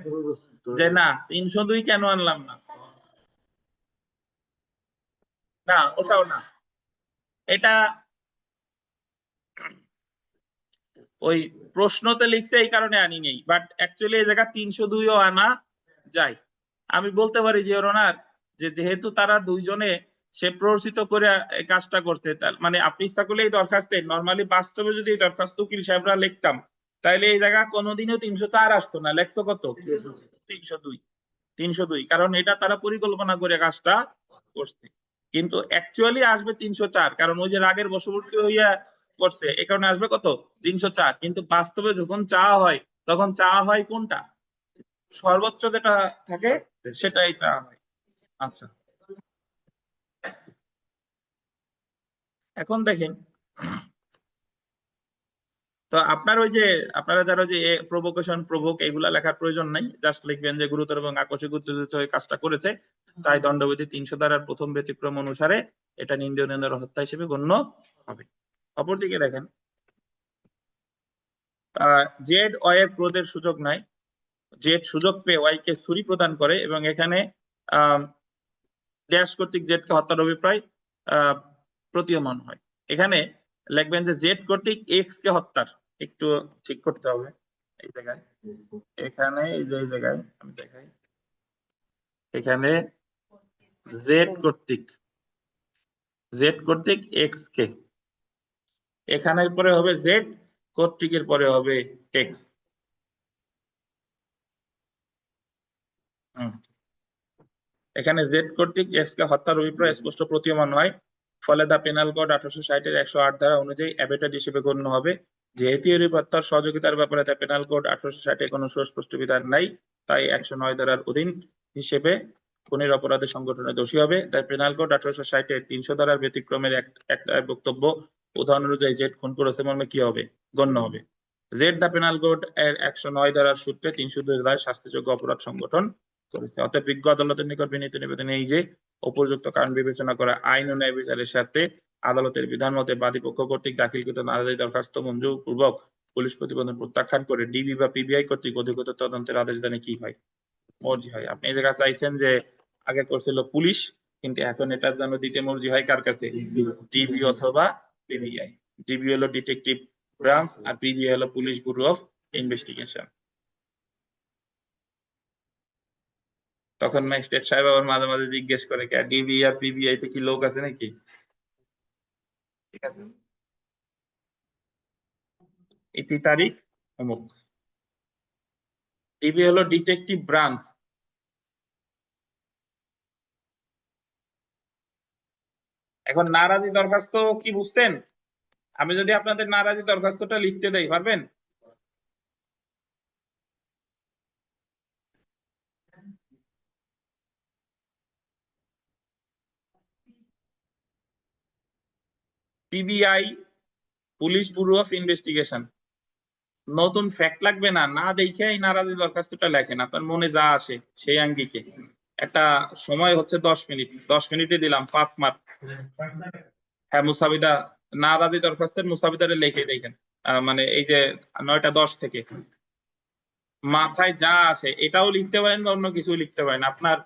যে না 302 কেন আনলাম না, না ওটাও না, এটা ওই প্রশ্নতে লিখছে এই কারণে আনি নেই, বাট অ্যাকচুয়ালি এই জায়গা 302ও আনা যায়। আমি বলতে পারি যে ওনার যে যেহেতু তারা দুইজনে সে প্ররোচিত করে এই কাজটা করছে, মানে আপনি ইচ্ছা করলে এই দরখাস্তে নর্মালি বাস্তবে যদি এই দরখাস্ত উকিল সাহেবরা লিখতাম, তাইলে এই জায়গা কোনোদিনও 304 আসতো না, লেখতো কত? 302। 302, কারণ এটা তারা পরিকল্পনা করে কাজটা করছে। কিন্তু অ্যাকচুয়ালি আসবে 304, কারণ ওই যে রাগের বশবর্তী হইয়া করছে, এ কারণে আসবে কত? 304। কিন্তু বাস্তবে যখন চাওয়া হয় তখন চাওয়া হয় কোনটা? সর্বোচ্চ যেটা থাকে সেটাই চাওয়া হয়। আচ্ছা, এখন দেখেন, তো আপনার ওই যে আপনারা যারা যে প্রভোকেশন প্রভোক এগুলা লেখার প্রয়োজন নাই, জাস্ট লিখবেন যে গুরুতর এবং আকস্মিক উত্তেজিত হয়ে কাজটা করেছে, তাই দণ্ডবিধি 300 ধারার প্রথম ব্যতিক্রম অনুসারে এটা নিন্দনীয় হত্যা হিসেবে গণ্য হবে। অপরদিকে দেখেন, জেড ওয়াই এর ক্রোধের সুযোগ নাই, জেড সুযোগ পেয়ে ওয়াই কে ছুরি প্রদান করে এবং এখানে ড্যাশ কর্তৃক জেড কে হত্যার অভিপ্রায় প্রতীয়মান হয়। এখানে লিখবেন যে জেড কর্তৃক এক্স কে হত্যার, একটু ঠিক করতে হবে এই জায়গায়, এখানে এই যে এই জায়গায় আমি দেখাই, এখানে জেড কর্তৃক এক্স কে, এখানের পরে হবে জেড কর্তৃকের পরে হবে এক্স। এখানে জেড কর্তৃক এক্স কে হত্যার অভিপ্রায় স্পষ্ট প্রতীয়মান হয়, ফলে দা পেনাল কোড 1860 এর 108 ধারা অনুযায়ী অ্যাবেটেড হিসেবে গণ্য হবে। যেহেতু এর হত্যার সহযোগিতার ব্যাপারে তা পেনাল কোড 1860 এ কোনো সুস্পষ্ট বিধান নাই, তাই 109 ধারার অধীন হিসেবে খুনের অপরাধে সংগঠনে দোষী হবে। তাই পেনাল কোড 1860 এর 300 ধারার ব্যতিক্রমের একটা বক্তব্য উদাহরণ অনুযায়ী জেড খুন করেছে মর্মে কি হবে? গণ্য হবে। জেড দা পেনাল কোড এর 109 ধারার সূত্রে 302 ধারায় শাস্তিযোগ্য অপরাধ সংগঠন করেছে। অতএব বিজ্ঞ আদালতের নিকট বিনীত নিবেদন এই যে উপযুক্ত কারণ বিবেচনা করা আইন ও ন্যায় বিচারের সাথে আদালতের বিধান মতে বাদী পক্ষ কর্তৃক দাখিলকৃত নারাজি দরখাস্ত মঞ্জুর পূর্বক পুলিশ প্রতিবেদন প্রত্যাখ্যান করে ডিবি বা পিবিআই কর্তৃক অধিকৃত তদন্তের আদেশ দানে কি হয়? মর্জি হয়। আপনি এই জায়গা চাইছেন যে আগে করছিল পুলিশ, কিন্তু এখন এটার জন্য দিতে মর্জি হয় কার কাছে? ডিবি অথবা পিবিআই। ডিবি হলো ডিটেকটিভ ব্রাঞ্চ আর পিবিআই হলো পুলিশ ব্যুরো অফ ইনভেস্টিগেশন। তখন ম্যাজিস্ট্রেট সাহেব আবার মাঝে মাঝে জিজ্ঞেস করে, কে ডিবি আর পিবিআই তে কি লোক আছে নাকি? ঠিক আছে, ইতি তারিখ অমুক। ডিবি হলো ডিটেকটিভ ব্রাঞ্চ। এখন নারাজি দরখাস্ত কি বুঝছেন? আমি যদি আপনাদের নারাজি দরখাস্তটা লিখতে দেই, পারবেন? PBI, police bureau of investigation. নতুন ফ্যাক্ট লাগবে না, না দেখে এই নারাজি দরখাস্তটা লেখেন আপনার মনে যা আসে সেই আঙ্গিকে। একটা সময় হচ্ছে 10 মিনিট, 10 মিনিটে দিলাম 5 মার্ক। হ্যাঁ, মুসাবিদা, নারাজি দরখাস্তের মুসাবিদারে লিখে দেখেন, মানে এই যে 9টা 10 থেকে মাথায় যা আসে এটাও লিখতে পারেন বা অন্য কিছু লিখতে পারেন, আপনার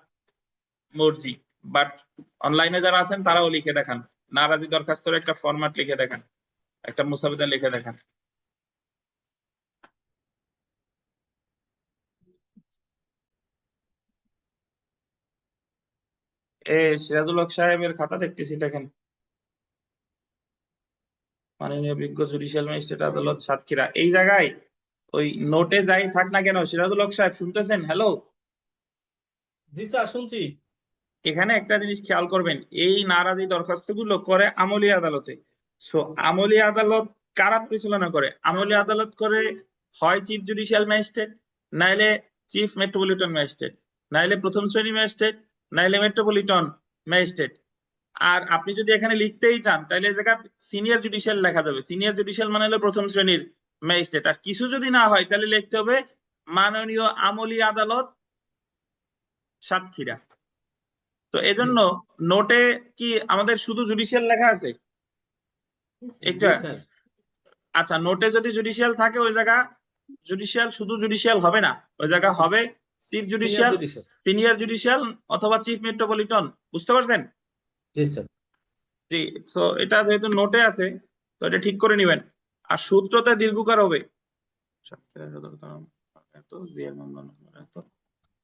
মর্জি। বাট অনলাইনে যারা আছেন তারাও লিখে দেখান, নারাজি দরখাস্তের একটা ফরম্যাট লিখে দেখান, একটা মুসাবিদা লিখে দেখান। এ সিরাজুল হক সাহেবের খাতা দেখতেছি, দেখেন। মাননীয় বিজ্ঞ জুডিশিয়াল ম্যাজিস্ট্রেট আদালত সাতক্ষীরা। এই জায়গায় ওই নোটে যাই থাক না কেন, সিরাজুল হক সাহেব শুনতেছেন? হ্যালো, জি স্যার, শুনছি। এখানে একটা জিনিস খেয়াল করবেন, এই নারাজি দরখাস্তগুলো করে আমলি আদালতে। সো আমলি আদালত কারা পরিচালনা করে? আমলি আদালত করে হয় চিফ জুডিশিয়াল ম্যাজিস্ট্রেট, নাইলে চিফ মেট্রোপলিটন ম্যাজিস্ট্রেট, নাইলে প্রথম শ্রেণী ম্যাজিস্ট্রেট, নাইলে মেট্রোপলিটন ম্যাজিস্ট্রেট। আর আপনি যদি এখানে লিখতেই চান তাহলে এই জায়গা সিনিয়র জুডিশিয়াল লেখা যাবে। সিনিয়র জুডিশিয়াল মানে হলো প্রথম শ্রেণীর ম্যাজিস্ট্রেট। আর কিছু যদি না হয় তাহলে লিখতে হবে মাননীয় আমলি আদালত সাতক্ষীরা। তো এজন্য নোটে কি আমাদের শুধু জুডিশিয়াল লেখা আছে এটা? জি স্যার। আচ্ছা, নোটে যদি জুডিশিয়াল থাকে ওই জায়গা জুডিশিয়াল শুধু জুডিশিয়াল হবে না, ওই জায়গা হবে chief judicial, judicial. Senior judicial অথবা চিফ মেট্রোপলিটন। বুঝতে পারছেন? জি স্যার। জি। তো এটা যেহেতু নোটে আছে তো এটা ঠিক করে নিবেন। আর সূত্রতে দীর্ঘকার হবে সাতক্ষীরা সদর থানা এত, জিয়ার মামলা নম্বর এত,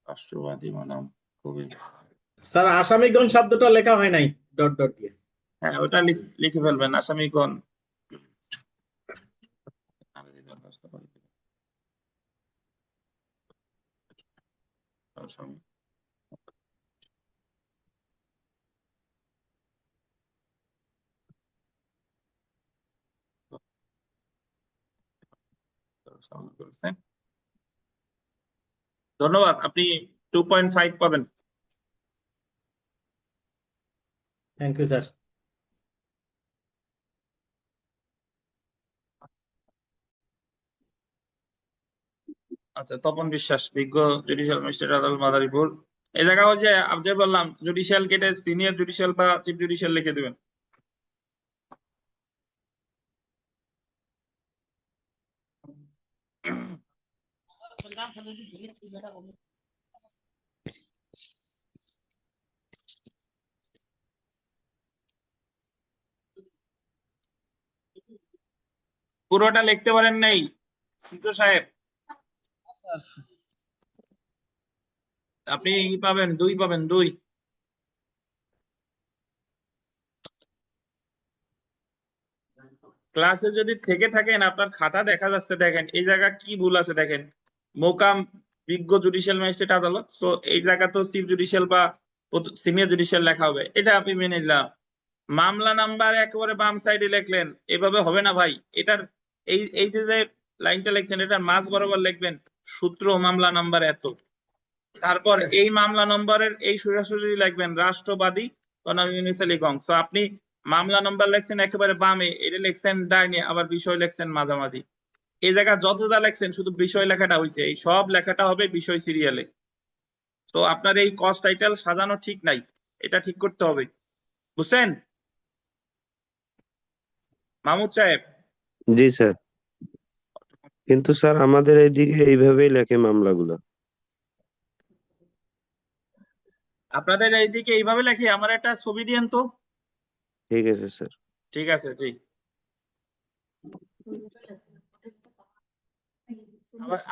রাষ্ট্রবাদী বনাম খুবই। স্যার, আসামিগণ শব্দটা লেখা হয় নাই ডট ডট দিয়ে। হ্যাঁ, ওটা লিখে ফেলবেন, আসামিগণ। আসামি করেছেন। ধন্যবাদ, আপনি 2.5 পাবেন। Thank you sir. আচ্ছা, তপন বিশ্বাস, বিজ্ঞ জুডিশিয়াল ম্যাজিস্ট্রেট আদালত মাদারীপুর। এই জায়গা ওই যে আমি যে বললাম জুডিশিয়াল কেটে সিনিয়র জুডিশিয়াল বা চিফ জুডিশিয়াল লিখে দিবেন। পুরোটা লিখতে পারেন নাই সূর্য সাহেব? আপনি পাবেন 2 পাবেন 2। ক্লাসে যদি থেকে থাকেন আপনার খাতা দেখা যাচ্ছে, দেখেন এই জায়গা কি ভুল আছে দেখেন। মোকাম বিজ্ঞ জুডিশিয়াল ম্যাজিস্ট্রেট আদালত, তো এই জায়গা তো চিফ জুডিশিয়াল বা সিনিয়র জুডিশিয়াল লেখা হবে, এটা আপনি মেনে নিলাম। মামলা নাম্বার একেবারে বাম সাইডে লিখলেন, এভাবে হবে না ভাই। এটার এই এই যে যে লাইনটা লিখছেন এটার মাঝ বরাবর লিখবেন সূত্র মামলা নাম্বার এত, তারপর এই মামলা নম্বরের এই সোজাসুজি লিখবেন রাষ্ট্রবাদী বনাম ইউনুস আলী গং। সো আপনি মামলা নম্বর লিখছেন একেবারে বামে, এটা লিখছেন ডাইনে, আবার বিষয় লিখছেন মাঝামাঝি। এই জায়গা যত যা লিখছেন শুধু বিষয় লেখাটা হয়েছে, এই সব লেখাটা হবে বিষয় সিরিয়ালে। তো আপনার এই কস্ট টাইটেল সাজানো ঠিক নাই, এটা ঠিক করতে হবে। বুঝছেন মাহমুদ সাহেব? জি স্যার, কিন্তু স্যার আমাদের এইদিকে এইভাবেই লেখে মামলাগুলো। আপনাদের এইদিকে এইভাবে লেখে? আমার একটা ছবি দিয়েন তো। ঠিক আছে স্যার। ঠিক আছে, জি।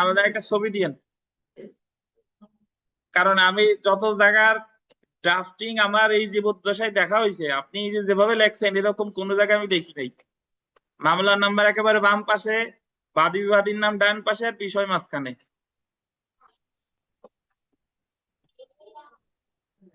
আমাদের একটা ছবি দিয়েন, কারণ আমি যত জায়গার ড্রাফটিং আমার এই জীবদ্দশায় দেখা হয়েছে, আপনি এই যে যেভাবে লেখছেন এরকম কোন জায়গায় আমি দেখি নাই। মামলার নাম্বার একেবারে বাম পাশে, বাদী বিবাদীর নাম ডান পাশে, আর বিষয় মাঝখানে।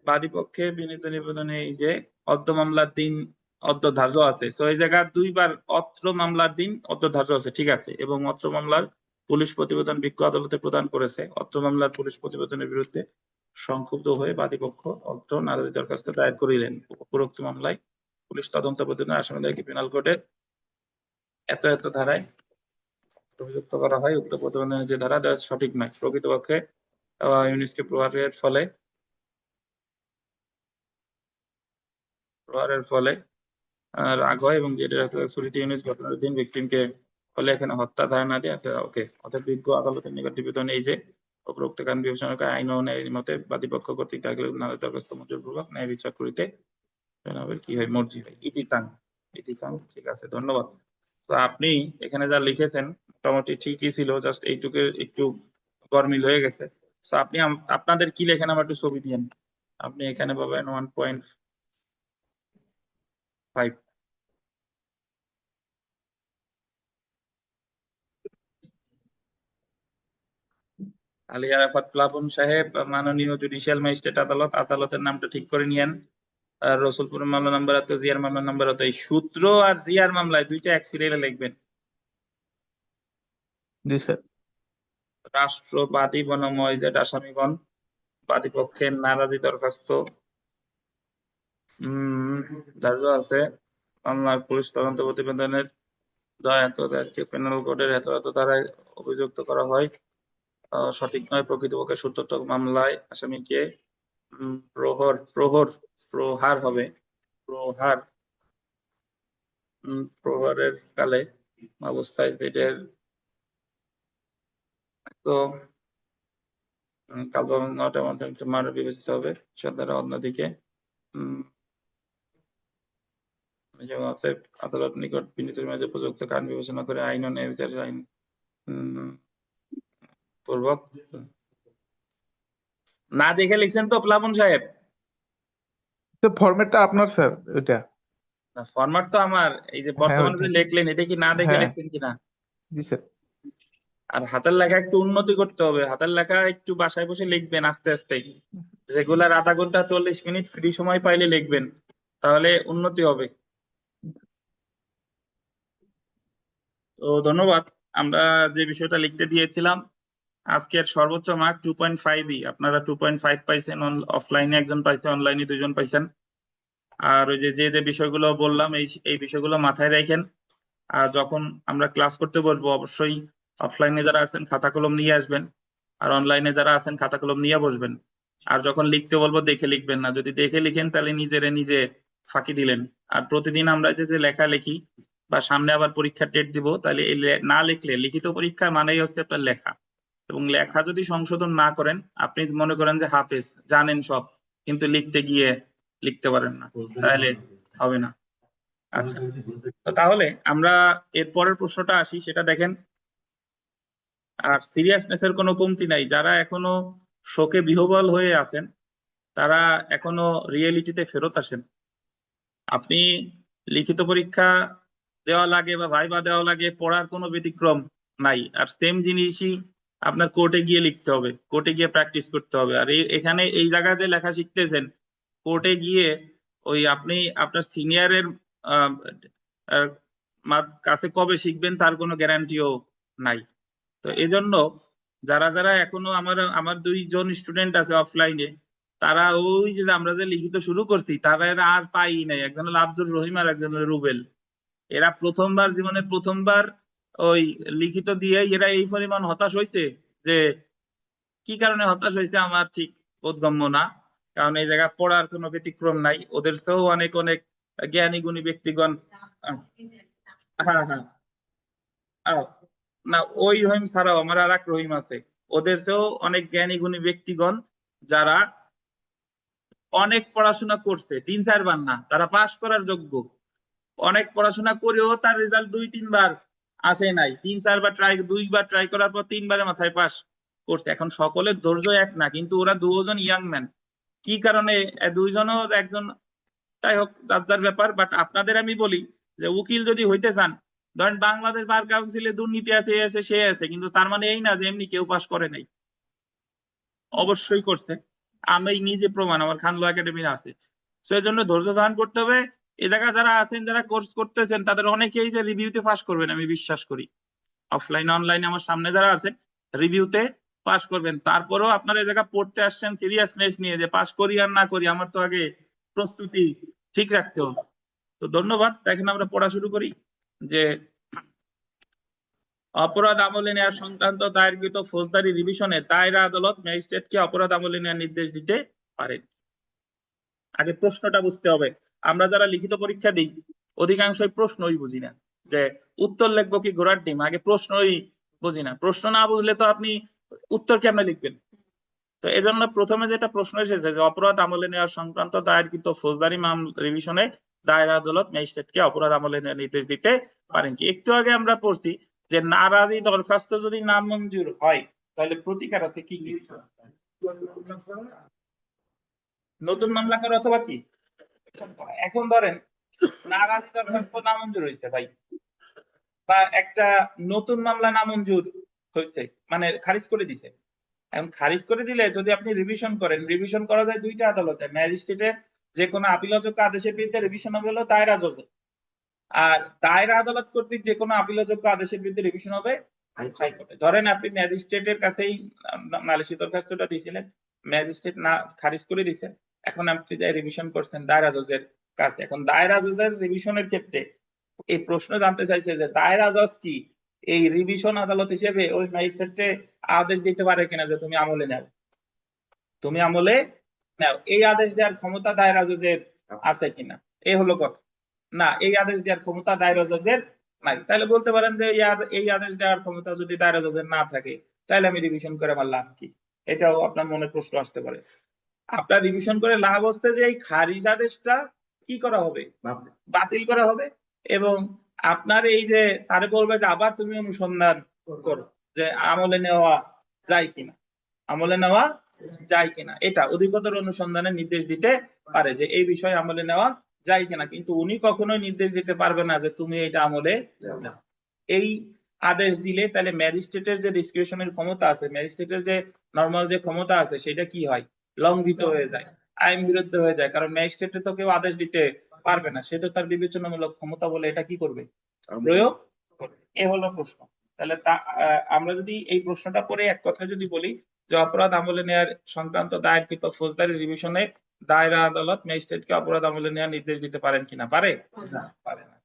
বাদী পক্ষে বিনীত নিবেদনে এই যে অদ্য মামলার দিন অদ্য ধার্য আছে, তো এই জায়গা দুইবার অত্র মামলার দিন অদ্য ধার্য আছে, ঠিক আছে। এবং অত্র মামলার পুলিশ প্রতিবেদন বিজ্ঞ আদালতে প্রদান করেছে। অত্র মামলার পুলিশ প্রতিবেদনের বিরুদ্ধে সংক্ষুব্ধ হয়ে বাদীপক্ষ অত্র নারাজি দরখাস্ত দায়ের করিলেন। উপরোক্ত মামলায় পুলিশ তদন্ত প্রতিবেদন আসামিদেরকে পেনাল কোডের এত এত ধারায় অভিযুক্ত করা হয়। উক্ত প্রতিবেদনের যে ধারা দেওয়া সঠিক নয়। প্রকৃতপক্ষে ইউনুসকে প্রহারের ফলে রাগ হয় এবং যেটা ছুরিতে ইউনুস ঘটনার দিন ভিকটিমকে ফলে এখানে হত্যা ধারণা দিয়ে ওকে। অর্থাৎ বিজ্ঞ আদালতের নিকট নিবেদন এই যে উপরোক্ত কারণ বিবেচনা করে আইন ও ন্যায়ের মতে বাদীপক্ষ কর্তৃক দাখিল নারাজ দরখাস্ত মঞ্জুরপূর্বক ন্যায় বিচার করিতে জনাবের কি হয় মর্জি হয়। ইতিতাং। ঠিক আছে, ধন্যবাদ। তো আপনি এখানে যা লিখেছেন মোটামুটি ঠিকই ছিল, জাস্ট এইটুকু একটু গরমিল হয়ে গেছে। তো আপনি আপনাদের কি লেখেন আমার একটু ছবি দিয়েন। আপনি এখানে পাবেন 1.5। আলী আরাফাত প্লাবন সাহেব, মাননীয় জুডিশিয়াল ম্যাজিস্ট্রেট আদালত, আদালতের নামটা ঠিক করে নিয়েন। আর রসুলপুর মামলা নাম্বার এত, জিয়ার মামলা নাম্বার এত। এই সূত্র আর জিয়ার মামলায় দুইটা এক সিরিয়ালে লিখবেন। জি স্যার। রাষ্ট্রবাদী বনাম ওয়াইজেড আসামিগণ, বাদীপক্ষের নারাজি দরখাস্ত ধার্য আছে। মামলার পুলিশ তদন্ত প্রতিবেদনের দয়াকে পেনাল কোডের এত এত ধারায় অভিযুক্ত করা হয়, সঠিক নয়। প্রকৃতপক্ষে সূত্রতক মামলায় আসামিকে প্রহার হবে, প্রহার প্রহারের কালে অবস্থায় যেটার তো কালবাংলাটার মধ্যে মার বিবেচিত হবে। সন্তানের অন্যদিকে আছে আদালত নিকট বিনীতের মাঝে উপযুক্ত কারণ বিবেচনা করে আইন ও ন্যায় বিচারের আইন পূর্বক না দেখে লিখছেন তো প্লাবন সাহেব? ফরম্যাটটা আপনার স্যার এটা। না, ফরম্যাট তো আমার। এই যে বর্তমানে যে ওইটাই। লিখলেন এটা কি না দেখে হ্যাঁ। লিখছেন কিনা? জি স্যার। আর হাতের লেখা একটু উন্নতি করতে হবে। হাতের লেখা একটু বাসায় বসে লিখবেন আস্তে আস্তে। রেগুলার আধা ঘন্টা 40 মিনিট ফ্রি সময় পাইলে লিখবেন, তাহলে উন্নতি হবে। তো ধন্যবাদ। আমরা যে বিষয়টা লিখতে দিয়েছিলাম, আজকের সর্বোচ্চ মার্ক 2.5ই। আপনারা 2.5 পাইছেন, অফলাইনে একজন পাইছে, অনলাইনে 2 জন পাইছেন। আর ওই যে যে বিষয়গুলো বললাম এই বিষয়গুলো মাথায় রাখেন। আর যখন আমরা ক্লাস করতে বসবো অবশ্যই অফলাইনে যারা আছেন খাতা কলম নিয়ে আসবেন, আর অনলাইনে যারা আছেন খাতা কলম নিয়ে বসবেন। আর যখন লিখতে বলবো দেখে লিখবেন না। যদি দেখে লিখেন তাহলে নিজে ফাঁকি দিলেন। আর প্রতিদিন আমরা যে লেখা লিখি বা সামনে আবার পরীক্ষার ডেট দিব, তাহলে এই না লিখলে, লিখিত পরীক্ষা মানেই হচ্ছে আপনার লেখা, এবং লেখা যদি সংশোধন না করেন, আপনি মনে করেন যে হাফেজ, জানেন সব, কিন্তু লিখতে গিয়ে লিখতে পারেন না, তাহলে হবে না। আচ্ছা, তো তাহলে আমরা এর পরের প্রশ্নটা আসি, সেটা দেখেন। আর সিরিয়াসনেস এর কোনো কমতি নাই। যারা এখনো শোকে বিহ্বল হয়ে আছেন তারা এখনো রিয়েলিটিতে ফেরত আসেন। আপনি লিখিত পরীক্ষা দেওয়া লাগে বা ভাইবা দেওয়া লাগে, পড়ার কোনো ব্যতিক্রম নাই। আর সেম জিনিসই আপনার কোর্টে গিয়ে লিখতে হবে, কোর্টে গিয়ে প্র্যাকটিস করতে হবে। আর এখানে এই জায়গায় যে লেখা শিখতেছেন, কোর্টে গিয়ে ওই আপনি আপনার সিনিয়রের কাছে কবে শিখবেন তার কোনো গ্যারান্টিও নাই। তো এই জন্য যারা যারা এখনো আমার 2 জন স্টুডেন্ট আছে অফলাইনে, তারা ওই যে আমরা যে লিখিত শুরু করছি তারা এরা আর পাই নাই। একজন হলো আব্দুর রহিম আর একজন হলো রুবেল। এরা প্রথমবার, জীবনের প্রথমবার ওই লিখিত দিয়ে এরা এই পরিমাণ হতাশ হয়েছে যে কি কারণে হতাশ হয়েছে আমার ঠিক বোধগম্য না। কারণ এই জায়গায় পড়ার কোনো ব্যতিক্রম নাই। ওদের তো অনেক অনেক জ্ঞানী গুণী ব্যক্তিগণ। হ্যাঁ হ্যাঁ, না ওই রহিম ছাড়াও আমার আর এক রহিম আছে। ওদের চেয়েও অনেক জ্ঞানী গুণী ব্যক্তিগণ, যারা অনেক পড়াশোনা করছে, 3-4 বার না, তারা পাশ করার যোগ্য। অনেক পড়াশোনা করেও তার রেজাল্ট 2-3 বার আসে নাই। 3-4 বার ট্রাই, 2 বার ট্রাই করার পর 3 বারে মাথায় পাস করছে। এখন সকলের ধৈর্য এক না, কিন্তু ওরা 2 জন ইয়াং ম্যান। কি কারণে 2 জনও একজন, যাই হোক যার যার ব্যাপার। বাট আপনাদের আমি বলি যে উকিল যদি হইতে চান, ধরেন বাংলাদেশ বার কাউন্সিলে দুর্নীতি আছে, সে আছে, কিন্তু তার মানে এই না যে এমনি কেউ পাস করে নাই, অবশ্যই করছে। আমি নিজে প্রমাণ, আমার খান ল একাডেমি আছে। সেই জন্য ধৈর্য ধারণ করতে হবে। এই জায়গায় যারা আছেন, যারা কোর্স করতেছেন, তাদের অনেকেই যে রিভিউতে পাস করবেন আমি বিশ্বাস করি। অফলাইন অনলাইনে আমার সামনে যারা আছে রিভিউতে পাস করবেন। তারপরেও আপনারা এই জায়গা পড়তে আসছেন সিরিয়াসনেস নিয়ে, যে পাস করি আর না করি, আমার তো আগে প্রস্তুতি ঠিক রাখতে হবে। তো ধন্যবাদ। দেখেন আমরা পড়া শুরু করি। যে অপরাধ আমলে নেওয়ার সংক্রান্ত দায়েরকৃত ফৌজদারি রিভিশনে দায়রা আদালত ম্যাজিস্ট্রেটকে অপরাধ আমলে নেওয়ার নির্দেশ দিতে পারেন। আগে প্রশ্নটা বুঝতে হবে। আমরা যারা লিখিত পরীক্ষা দিই অধিকাংশই প্রশ্নই বুঝি না, যে উত্তর লিখবো কি ঘোড়ার ডিম, আগে প্রশ্নই বুঝি না। প্রশ্ন না বুঝলে তো আপনি উত্তর কেমনে লিখবেন? তো এজন্য প্রথমে যেটা প্রশ্ন এসেছে যে অপরাধ আমলে নেওয়ার সংক্রান্ত দায়েরকৃত ফৌজদারি মামলা রিভিশনে দায়রা আদালত ম্যাজিস্ট্রেটকে অপরাধ আমলে নেওয়ার নির্দেশ দিতে পারেন কি। একটু আগে আমরা পড়ছি যে নারাজি দরখাস্ত যদি নামঞ্জুর হয় তাহলে প্রতিকার আছে কি কি? নতুন মামলা করা অথবা কি। এখন ধরেন নারাজি দরখাস্ত নামঞ্জুর হয়েছে ভাই, বা একটা নতুন মামলা নামঞ্জুর হয়েছে, মানে খারিজ করে দিছে, এখন খারিজ করে দিলে যদি আপনি রিভিশন করেন, রিভিশন করা যায় দুইটা আদালতে, ম্যাজিস্ট্রেটের যে কোনো আপিলযোগ্য আদেশের বিরুদ্ধে রিভিশন হবে হলো দায়রা জজে, আর দায়রা আদালত কর্তৃক যে কোনো আপিলযোগ্য আদেশের বিরুদ্ধে রিভিশন হবে হাইকোর্টে। ধরেন আপনি ম্যাজিস্ট্রেটের কাছেই নালিশি দরখাস্তটা দিয়েছিলেন, ম্যাজিস্ট্রেট না খারিজ করে দিয়েছেন, এখন আপনি যাই রিভিশন করছেন দায়রা জজের কাছে। এখন দায়রা জজের রিভিশনের ক্ষেত্রে এই প্রশ্ন জানতে চাইছে যে দায়রা জজ কি এই রিভিশন আদালত হিসেবে ওই ম্যাজিস্ট্রেটকে আদেশ দিতে পারে কিনা যে তুমি আমলে নাও, তুমি আমলে নাও, এই আদেশ দেওয়ার ক্ষমতা দায়রা জজের আছে কিনা, এই হলো কথা। না, এই আদেশ দেওয়ার ক্ষমতা দায়রা জজের নাই। তাহলে বলতে পারেন যে এই আদেশ দেওয়ার ক্ষমতা যদি দায়রা জজের না থাকে তাহলে আমি রিভিশন করে আমার লাভ কি? এটাও আপনার মনে প্রশ্ন আসতে পারে। আপনার রিভিশন করে লাভ হচ্ছে যে এই খারিজ আদেশটা কি করা হবে, বাতিল করা হবে, এবং আপনার এই যে তারে বলবে যে আবার তুমি অনুসন্ধান করো যে আমলে নেওয়া যায় কিনা, আমলে নেওয়া যায় কিনা। এটা অধিকতর অনুসন্ধানের নির্দেশ দিতে পারে যে এই বিষয়ে আমলে নেওয়া যায় কিনা, কিন্তু উনি কখনোই নির্দেশ দিতে পারবে না যে তুমি এটা আমলে নাও। এই আদেশ দিলে তাহলে ম্যাজিস্ট্রেটের যে ডিসক্রিপশনের ক্ষমতা আছে, ম্যাজিস্ট্রেটের যে নর্মাল যে ক্ষমতা আছে সেটা কি হয়, লঙ্ঘিত হয়ে যায়, আইন বিরুদ্ধ হয়ে যায়। কারণ ম্যাজিস্ট্রেটে তো কেউ আদেশ দিতে পারবে না, সে তো তার বিবেচনামূলক ক্ষমতা বলে এটা কি করবে, প্রয়োগ করবে। এ হলো প্রশ্ন। তাহলে আমরা যদি এই প্রশ্নটা পরে এক কথা যদি বলি যে অপরাধ আমলে নেওয়ার সংক্রান্ত দায়েরকৃত ফৌজদারি রিভিশনে দায়রা আদালত ম্যাজিস্ট্রেটকে অপরাধ আমলে নেওয়ার নির্দেশ দিতে পারেন কিনা, পারে? পারে না।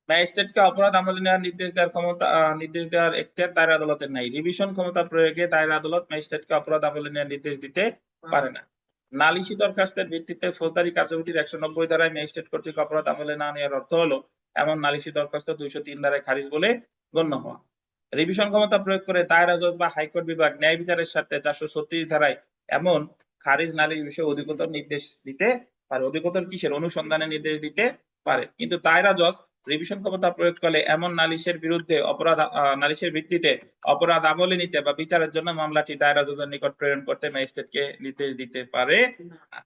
ম্যাজিস্ট্রেটকে অপরাধ আমলে নেওয়ার নির্দেশ দেওয়ার ক্ষমতা, নির্দেশ দেওয়ার এখতিয়ার দায়রা আদালতের নাই। রিভিশন ক্ষমতা প্রয়োগে দায়রা আদালত ম্যাজিস্ট্রেটকে অপরাধ আমলে নেওয়ার নির্দেশ দিতে পারে না। নালিশি দরখাস্তের ভিত্তিতে ফৌজদারি কার্যবিধির 190 ধারায় ম্যাজিস্ট্রেট কর্তৃক অপরাধ আমলে না নেওয়ার অর্থ হলো এমন নালিশি দরখাস্ত 203 ধারায় খারিজ বলে গণ্য হওয়া। রিভিশন ক্ষমতা প্রয়োগ করে দায়রা জজ বা হাইকোর্ট বিভাগ ন্যায় বিচারের স্বার্থে 436 ধারায় এমন খারিজ নালিশ বিষয়ে অধিকতর নির্দেশ দিতে পারে। অধিকতর কিসের? অনুসন্ধানের নির্দেশ দিতে পারে। কিন্তু দায়রা জজ রিভিশন ক্ষমতা প্রয়োগ করলে এমন নালিশের বিরুদ্ধে নালিশের ভিত্তিতে অপরাধ আমলে নিতে বা বিচারের জন্য মামলাটি দায়রা জজের নিকট প্রেরণ করতে ম্যাজিস্ট্রেটকে নির্দেশ দিতে পারে না।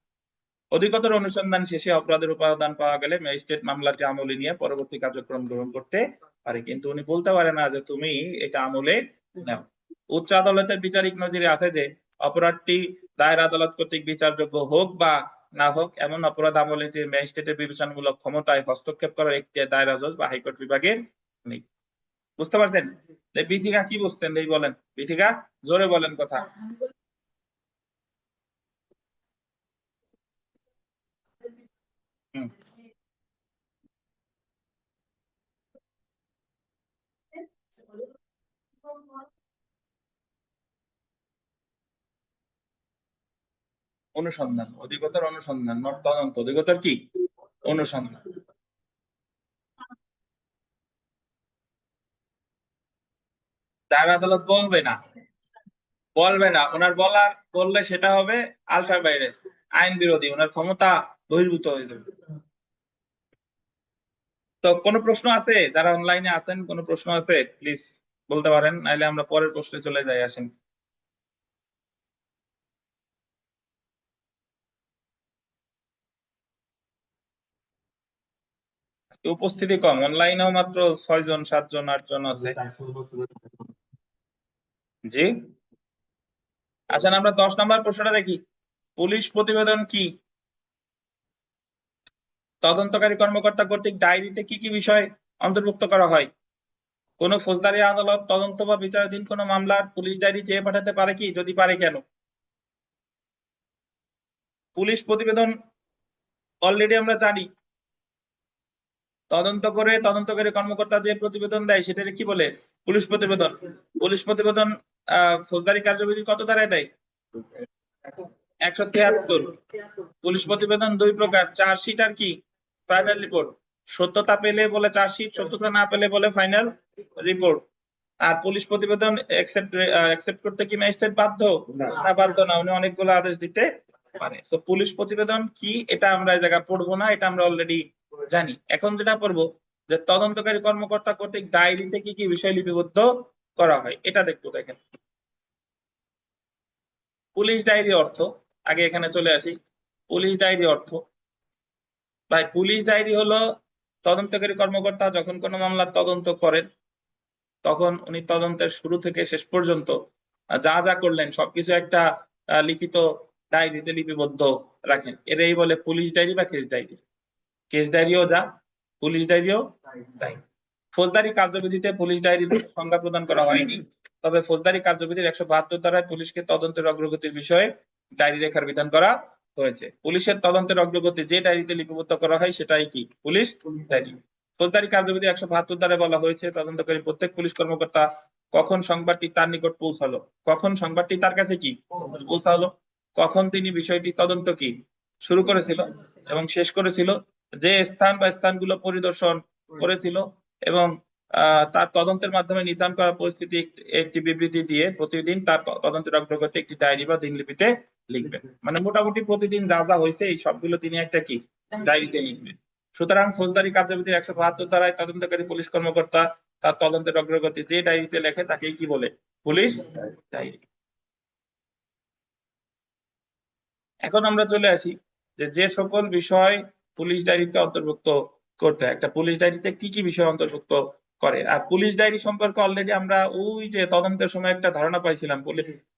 অধিকতর অনুসন্ধান শেষে অপরাধের উপাদান পাওয়া গেলে ম্যাজিস্ট্রেট মামলাটি আমলে নিয়ে পরবর্তী কার্যক্রম গ্রহণ করতে পারে, কিন্তু উনি বলতে পারে না যে তুমি এটা আমলে নাও। উচ্চ আদালতের বিচারিক নজিরে আছে যে অপরাধটি দায়রা আদালত কর্তৃক বিচারযোগ্য হোক বা না হোক এমন অপরাধ আমলে ম্যাজিস্ট্রেটের বিবেচনামূলক ক্ষমতায় হস্তক্ষেপ করার এখতিয়ার দায়রা জজ বা হাইকোর্ট বিভাগের নেই। বুঝতে পারছেন? বিথিকা কি বুঝতেন এই বলেন, বিথিকা জোরে বলেন কথা। অনুসন্ধান, অধিকতর অনুসন্ধান, নট তদন্ত, অধিকতর কি অনুসন্ধান। দায়রা আদালত বলবে না, বলবে না, ওনার বললে সেটা হবে আলট্রা ভাইরাস, আইন বিরোধী, ওনার ক্ষমতা বহির্ভূত হয়ে যাবে। তো কোনো প্রশ্ন আছে? যারা অনলাইনে আছেন কোনো প্রশ্ন আছে প্লিজ বলতে পারেন, নাইলে আমরা পরের প্রশ্নে চলে যাই। আসেন। উপস্থিতি কম, অনলাইনেও মাত্র 6 জন 7 জন 8 জন আছে। জি, আসেন আমরা 10 নম্বর প্রশ্নটা দেখি। পুলিশ প্রতিবেদন কি? তদন্তকারী কর্মকর্তা কর্তৃক ডায়েরিতে কি কি বিষয় অন্তর্ভুক্ত করা হয়? কোন ফৌজদারি আদালত তদন্ত বা বিচারাধীন কোন মামলার পুলিশ ডায়েরি চেয়ে পাঠাতে পারে কি? যদি পারে কেন? পুলিশ প্রতিবেদন অলরেডি আমরা জানি, তদন্তকারী কর্মকর্তা যে প্রতিবেদন দেয় সেটাকে কি বলে? পুলিশ প্রতিবেদন। পুলিশ প্রতিবেদন ফৌজদারি কার্যবিধির কত ধারায় দেয়? 173। পুলিশ প্রতিবেদন দুই প্রকার, চার্জশিট আর কি ফাইনাল রিপোর্ট। সত্যতা পেলে বলে চার্জশিট, সত্যতা না পেলে বলে ফাইনাল রিপোর্ট। আর পুলিশ প্রতিবেদন অ্যাকসেপ্ট করতে কি ম্যাজিস্ট্রেট বাধ্য? না, বাধ্য না, উনি অনেকগুলো আদেশ দিতে পারে। তো পুলিশ প্রতিবেদন কি এটা আমরা এই জায়গায় পড়বো না, এটা আমরা অলরেডি জানি। এখন যেটা পড়বো যে তদন্তকারী কর্মকর্তা কর্তৃক ডায়েরিতে কি কি বিষয় লিপিবদ্ধ করা হয় এটা দেখবো। দেখেন পুলিশ ডায়েরি অর্থ, আগে এখানে চলে আসি। পুলিশ ডায়েরি অর্থ, ভাই পুলিশ ডায়েরি হলো তদন্তকারী কর্মকর্তা যখন কোনো মামলার তদন্ত করেন তখন উনি তদন্তের শুরু থেকে শেষ পর্যন্ত যা যা করলেন সবকিছু একটা লিখিত ডায়েরিতে লিপিবদ্ধ রাখেন। এরাই বলে পুলিশ ডায়েরি বা কেস ডায়েরি। কেস ডায়েরিও যা, পুলিশ ডায়েরিও তাই। ফৌজদারি কার্যবিধিতে পুলিশ ডায়েরির সংজ্ঞা প্রদান করা হয়নি, তবে ফৌজদারি কার্যবিধির 172 ধারায় পুলিশকে তদন্তের অগ্রগতির বিষয়ে ডায়েরি লেখার বিধান করা হয়েছে। পুলিশের তদন্তের অগ্রগতি যে ডায়েরিতে লিপিবদ্ধ করা হয় সেটাই কি পুলিশ ডায়েরি। ফৌজদারি কার্যবিধি 172 ধারায় বলা হয়েছে তদন্তকারী প্রত্যেক পুলিশ কর্মকর্তা কখন সংবাদটি তার নিকট পৌঁছালো, কখন সংবাদটি তার কাছে কি পৌঁছালো, কখন তিনি বিষয়টি তদন্ত কি শুরু করেছিল এবং শেষ করেছিল, যে স্থান বা স্থানগুলো পরিদর্শন করেছিল এবং তার তদন্তের মাধ্যমে নির্ধারণ করা পরিস্থিতি একটি বিবৃতি দিয়ে প্রতিদিন তার তদন্তের অগ্রগতি একটি ডায়েরি বা দিনলিপিতে লিখবেন। মানে মোটামুটি প্রতিদিন যা যা হয়েছে এই সবগুলো তিনি একটা কি ডায়েরিতে লিখবেন। সুতরাং ফৌজদারি কার্যবিধির 172 ধারায় তদন্তকারী পুলিশ কর্মকর্তা তার তদন্তের অগ্রগতি যে ডায়েরিতে লেখে তাকেই কি বলে পুলিশ ডায়েরি। এখন আমরা চলে আসি যে সকল বিষয় পুলিশ ডায়েরিতে অন্তর্ভুক্ত করতে হয়। একটা পুলিশ ডায়েরিতে কি কি বিষয় অন্তর্ভুক্ত করে। আর পুলিশ ডায়েরি সম্পর্কে অলরেডি আমরা ওই যে তদন্তের সময় একটা ধারণা পাইছিলাম,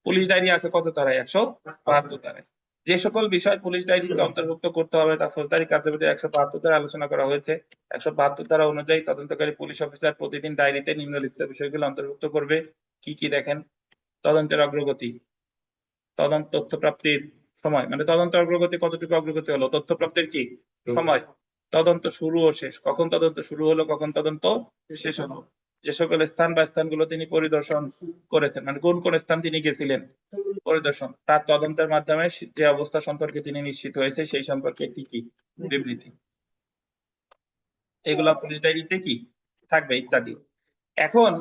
পুলিশ ডায়েরি আছে কত ধারায়, 172 ধারায়। যে সকল বিষয় পুলিশ ডায়েরিতে অন্তর্ভুক্ত করতে হবে তা ফৌজদারি কার্যবিধির 172 ধারায় আলোচনা করা হয়েছে। 172 ধারা অনুযায়ী তদন্তকারী পুলিশ অফিসার প্রতিদিন ডায়েরিতে নিম্নলিখিত বিষয়গুলো অন্তর্ভুক্ত করবে। কি কি দেখেন, তদন্তের অগ্রগতি, তদন্ত তথ্য প্রাপ্তির সময়, মানে তদন্ত অগ্রগতি কতটুকু অগ্রগতি হলো, তথ্য প্রাপ্তির কি সময়, তদন্ত শুরু ও শেষ, কখন তদন্ত শুরু হলো কখন তদন্ত শেষ হলো, যে সকল স্থান বা স্থানগুলো তিনি পরিদর্শন করেছেন, মানে কোন কোন স্থান তিনি গেছিলেন পরিদর্শন, তার তদন্তের মাধ্যমে যে অবস্থা সম্পর্কে তিনি নিশ্চিত হয়েছে সেই সম্পর্কে একটি কি বিবৃতি, এগুলা পুলিশ ডায়েরিতে কি থাকবে ইত্যাদি। এখন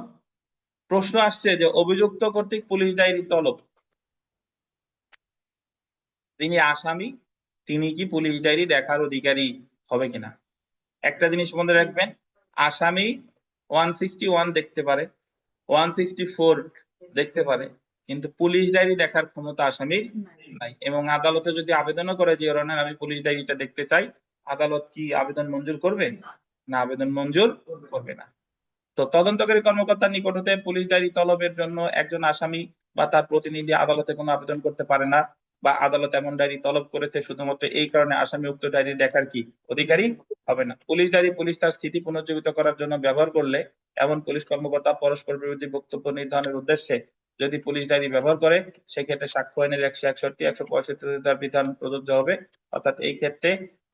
প্রশ্ন আসছে যে অভিযুক্ত কর্তৃক পুলিশ ডায়েরি তলব, তিনি আসামি, তিনি কি পুলিশ ডায়েরি দেখার অধিকারী হবে কিনা। একটা জিনিস মনে রাখবেন, আসামি 161 দেখতে পারে, 164 দেখতে পারে, কিন্তু পুলিশ ডায়েরি দেখার ক্ষমতা আসামির নাই। এবং আদালতে যদি আবেদনও করে যে ধরনের আমি পুলিশ ডায়েরিটা দেখতে চাই, আদালত কি আবেদন মঞ্জুর করবে না, আবেদন মঞ্জুর করবে না। তো তদন্তকারী কর্মকর্তার নিকট হতে পুলিশ ডায়েরি তলবের জন্য একজন আসামি বা তার প্রতিনিধি আদালতে কোনো আবেদন করতে পারে না, বা আদালত এমন ডায়েরি তলব করেছে শুধুমাত্র এই কারণে আসামি উক্ত ডায়েরি দেখার কি অধিকারী হবে না। পুলিশ ডায়েরি পুলিশ তার স্থিতি পুনর্জীবিত করার জন্য ব্যবহার করলে এমন পুলিশ কর্মকর্তা পরস্পর বিরোধী বক্তব্য নির্ধারণের উদ্দেশ্যে যদি পুলিশ ডায়েরি ব্যবহার করে সেক্ষেত্রে সাক্ষ্য আইনের 161, 165 বিধান প্রযোজ্য হবে। অর্থাৎ এই ক্ষেত্রে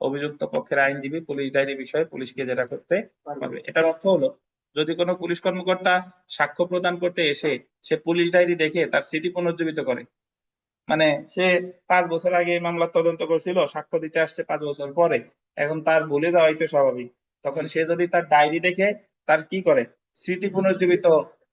অভিযুক্ত পক্ষের আইনজীবী পুলিশ ডায়েরি বিষয়ে পুলিশকে জেরা করতে পারবে। এটার অর্থ হলো যদি কোনো পুলিশ কর্মকর্তা সাক্ষ্য প্রদান করতে এসে সে পুলিশ ডায়েরি দেখে তার স্মৃতি পুনর্জীবিত করে, মানে সে 5 বছর আগে এই মামলার তদন্ত করছিল, সাক্ষ্য দিতে আসছে 5 বছর পরে, এখন তার ভুলে যাওয়াই তো স্বাভাবিক, তখন সে যদি তার ডায়েরি দেখে তার কি করে স্মৃতি পুনর্জীবিত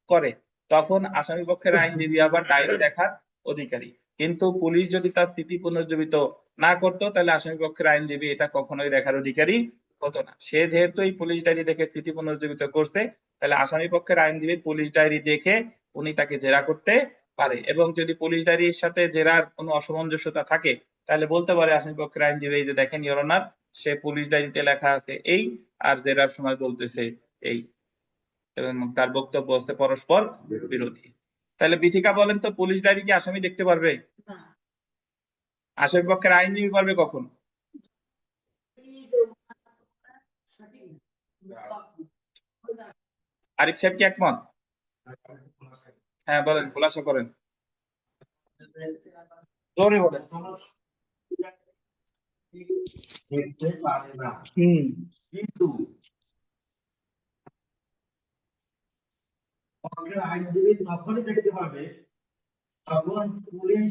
করে, তখন আসামি পক্ষের আইনজীবী আবার ডায়েরি দেখার অধিকারী। কিন্তু পুলিশ যদি তার স্মৃতি পুনর্জীবিত না করতো তাহলে আসামি পক্ষের আইনজীবী এটা কখনোই দেখার অধিকারী হতো না। সে যেহেতু এই পুলিশ ডায়েরি দেখে স্মৃতি পুনর্জীবিত করছে, তাহলে আসামি পক্ষের আইনজীবী পুলিশ ডায়েরি দেখে উনি তাকে জেরা করতে পারে। এবং যদি পুলিশ ডায়েরির সাথে জেরার কোনো অসামঞ্জস্যতা থাকে তাহলে বলতে পারে আসামি পক্ষের আইনজীবী এই যে দেখেন ইওর অনার, সে পুলিশ ডায়েরিতে লেখা আছে এই আর জেরার সময় বলতেছে এই, এবং তার বক্তব্য হচ্ছে পরস্পর বিরোধী। তাহলে বিথিকা বলেন তো পুলিশ ডায়েরি কি আসামি দেখতে পারবে? আসামি পক্ষের আইনজীবী পারবে কখন? আরিফ সাহেব কি একমত? হ্যাঁ বলেন, খোলাসা করেন, জোরে বলেন। দেখতে পারে না, কিন্তু পক্ষের আইনজীবী তখনই দেখতে পাবে তখন পুলিশ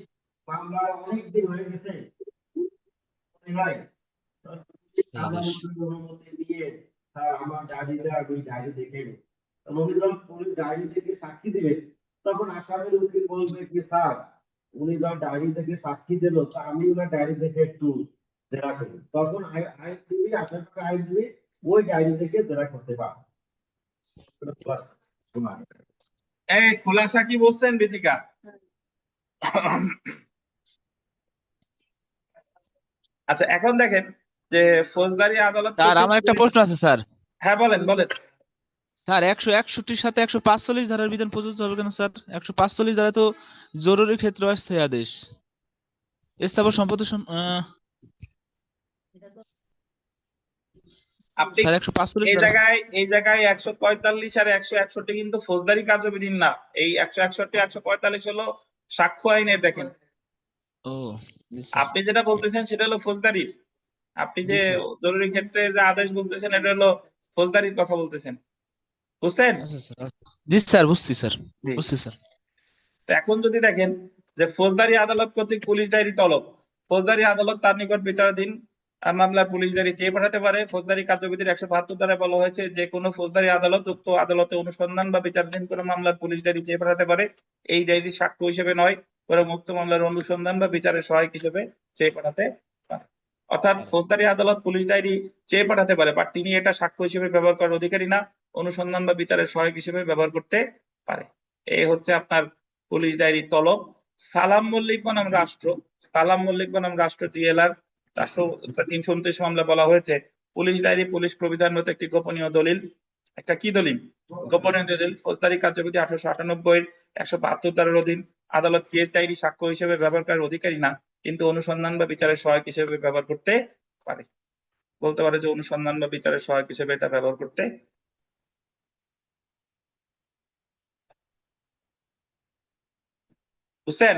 মামলার অনেক দিন হয়ে গেছে, ভাই আদালতের অনুমতি নিয়ে স্যার আমার ডায়েরিটা আমি ডায়েরি দেখে নিই। উনি যখন পুলিশ ডায়েরি থেকে সাক্ষী দিবে তখন আসামির উকিল বলবে কি স্যার উনি যখন ডায়েরি থেকে সাক্ষী দিল তা আমি ওনার ডায়েরি দেখে একটু জেরা করি, তখন আইনজীবী আসামির আইনজীবী ওই ডায়েরি থেকে জেরা করতে পারে। এই খোলাসা কি বলছেন বিথিকা? আচ্ছা এখন দেখেন যে ফৌজদারি আদালত স্যার আমার একটা প্রশ্ন আছে স্যার। হ্যাঁ বলেন বলেন। স্যার 161 সাথে 145 ধারার বিধান প্রযোজ্য হবে কেন স্যার? 145 ধারা তো জরুরি ক্ষেত্রে অস্থায়ী আদেশ। স্থাবর সম্পদের আপনি স্যার 145 এই ধারা। জায়গায় 145 আর 161 কিন্তু ফৌজদারি কার্যবিধি না। এই 161 145 হলো সাক্ষ্য আইনের। দেখেন ও জি স্যার। আপনি যেটা বলতেছেন সেটা হলো ফৌজদারির, আপনি জি যে স্যার। জরুরি ক্ষেত্রে যে আদেশ বলতেছেন এটা হলো ফৌজদারির কথা বলতেছেন, বুঝছেন? আচ্ছা স্যার, জি স্যার, বুঝছি স্যার, জি। বুঝছি স্যার। তো এখন যদি দেখেন যে ফৌজদারি আদালত কর্তৃক পুলিশ ডায়েরি তলব, ফৌজদারি আদালত তার নিকট বিচারাধীন মামলার পুলিশ ডায়েরি চেয়ে পাঠাতে পারে। ফৌজদারি কার্যবিধির 172 ধারায় বলা হয়েছে যে কোনো ফৌজদারি আদালত উক্ত আদালতে অনুসন্ধান বা বিচারাধীন কোনো মামলার পুলিশ ডায়েরি চেয়ে পাঠাতে পারে। এই ডায়েরি সাক্ষ্য হিসেবে নয়, বরং উক্ত মামলার অনুসন্ধান বা বিচারের সহায়ক হিসেবে চেয়ে পাঠাতে পারে। অর্থাৎ ফৌজদারি আদালত পুলিশ ডায়েরি চেয়ে পাঠাতে পারে, বাট তিনি এটা সাক্ষ্য হিসেবে ব্যবহার করার অধিকারী না, অনুসন্ধান বা বিচারের সহায়ক হিসেবে ব্যবহার করতে পারে। এই হচ্ছে আপনার পুলিশ ডায়েরি তলব। সালাম মল্লিক বনাম রাষ্ট্র, সালাম মল্লিক বনাম রাষ্ট্র DLR 329 মামলা বলা হয়েছে পুলিশ ডায়েরি পুলিশ প্রবিধান মতো একটি গোপনীয় দলিল। একটা কি দলিল? গোপনীয় দলিল। ফৌজদারি কার্যবিধি 1898 172 ধারার অধীন আদালত কেস ডায়েরি সাক্ষ্য হিসেবে ব্যবহার করার অধিকারী না, কিন্তু অনুসন্ধান বা বিচারের সহায়ক হিসেবে ব্যবহার করতে পারে। বলতে পারে যে অনুসন্ধান বা বিচারের সহায়ক হিসেবে এটা ব্যবহার করতে। বুঝছেন?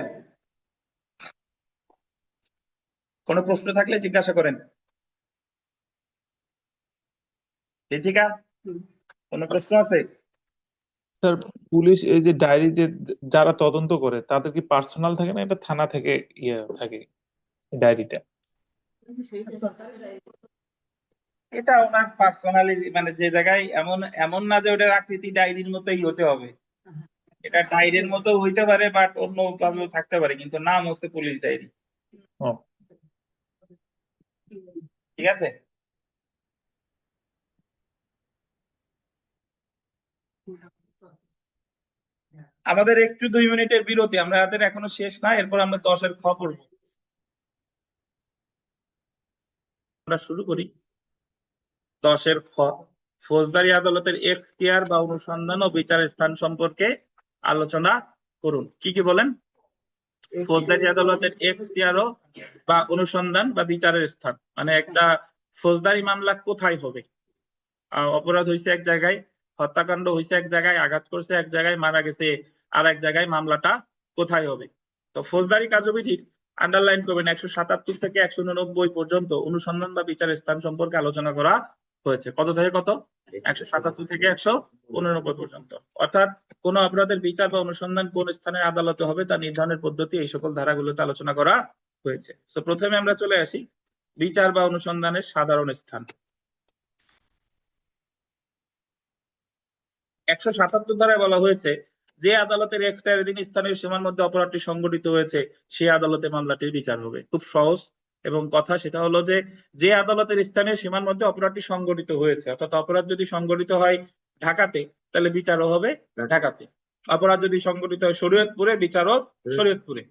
কোনো প্রশ্ন থাকলে জিজ্ঞাসা করেন। রিতিকা, কোনো প্রশ্ন আছে? স্যার পুলিশ এই যে ডায়েরি যে যারা তদন্ত করে তাদের কি পার্সোনাল থাকে না, এটা থানা থেকে ইয়ে থাকে ডায়েরিটা? এটা ওনার পার্সোনালি, মানে যে জায়গায় এমন এমন না যে ওটার আকৃতি ডায়েরির মতোই হতে হবে, এটা ডায়েরির মতো হইতে পারে বাট অন্য ভাবেও থাকতে পারে, কিন্তু নাম হচ্ছে পুলিশ ডায়েরি। ও ঠিক আছে। আমাদের একটু 2 মিনিটের বিরতি, আমরা আমাদের এখনো শেষ না, এরপর আমরা 10-এর খ পড়বো। আমরা শুরু করি 10-এর খ। ফৌজদারি আদালতের এখতিয়ার বা অনুসন্ধান ও বিচারের স্থান সম্পর্কে আলোচনা করুন। কি কি বলেন? ফৌজদারি আদালতের এখতিয়ার বা অনুসন্ধান বা বিচারের স্থান, মানে একটা ফৌজদারি মামলা কোথায় হবে? অপরাধ হয়েছে এক জায়গায়, হত্যাকাণ্ড হয়েছে এক জায়গায়, আঘাত করছে এক জায়গায়, মারা গেছে আর এক জায়গায়, মামলাটা কোথায় হবে? তো ফৌজদারি কার্যবিধির আন্ডারলাইন করবেন 177 থেকে 189 পর্যন্ত অনুসন্ধান বা বিচারের স্থান সম্পর্কে আলোচনা করা হয়েছে। কত থেকে কত? 177 থেকে 189 পর্যন্ত। অর্থাৎ কোন অপরাধের বিচার বা অনুসন্ধান কোন স্থানের আদালতে হবে তা নির্ধারণের পদ্ধতি এই সকল ধারাগুলোতে আলোচনা করা হয়েছে। তো প্রথমে আমরা চলে আসি বিচার বা অনুসন্ধানের সাধারণ স্থান। 177 ধারায় বলা হয়েছে যে আদালতের এখতিয়ারাধীন স্থানীয় সীমার মধ্যে অপরাধটি সংঘটিত হয়েছে সেই আদালতে মামলাটির বিচার হবে। খুব সহজ এবং কথা, সেটা হলো যে যে আদালতের স্থানীয় সীমার মধ্যে অপরাধটি সংঘটিত হয়েছে, অর্থাৎ অপরাধ যদি সংঘটিত হয় ঢাকাতে তাহলে বিচারও হবে ঢাকাতে, অপরাধ যদি সংঘটিত হয় শরীয়তপুরে বিচারও শরীয়তপুরে।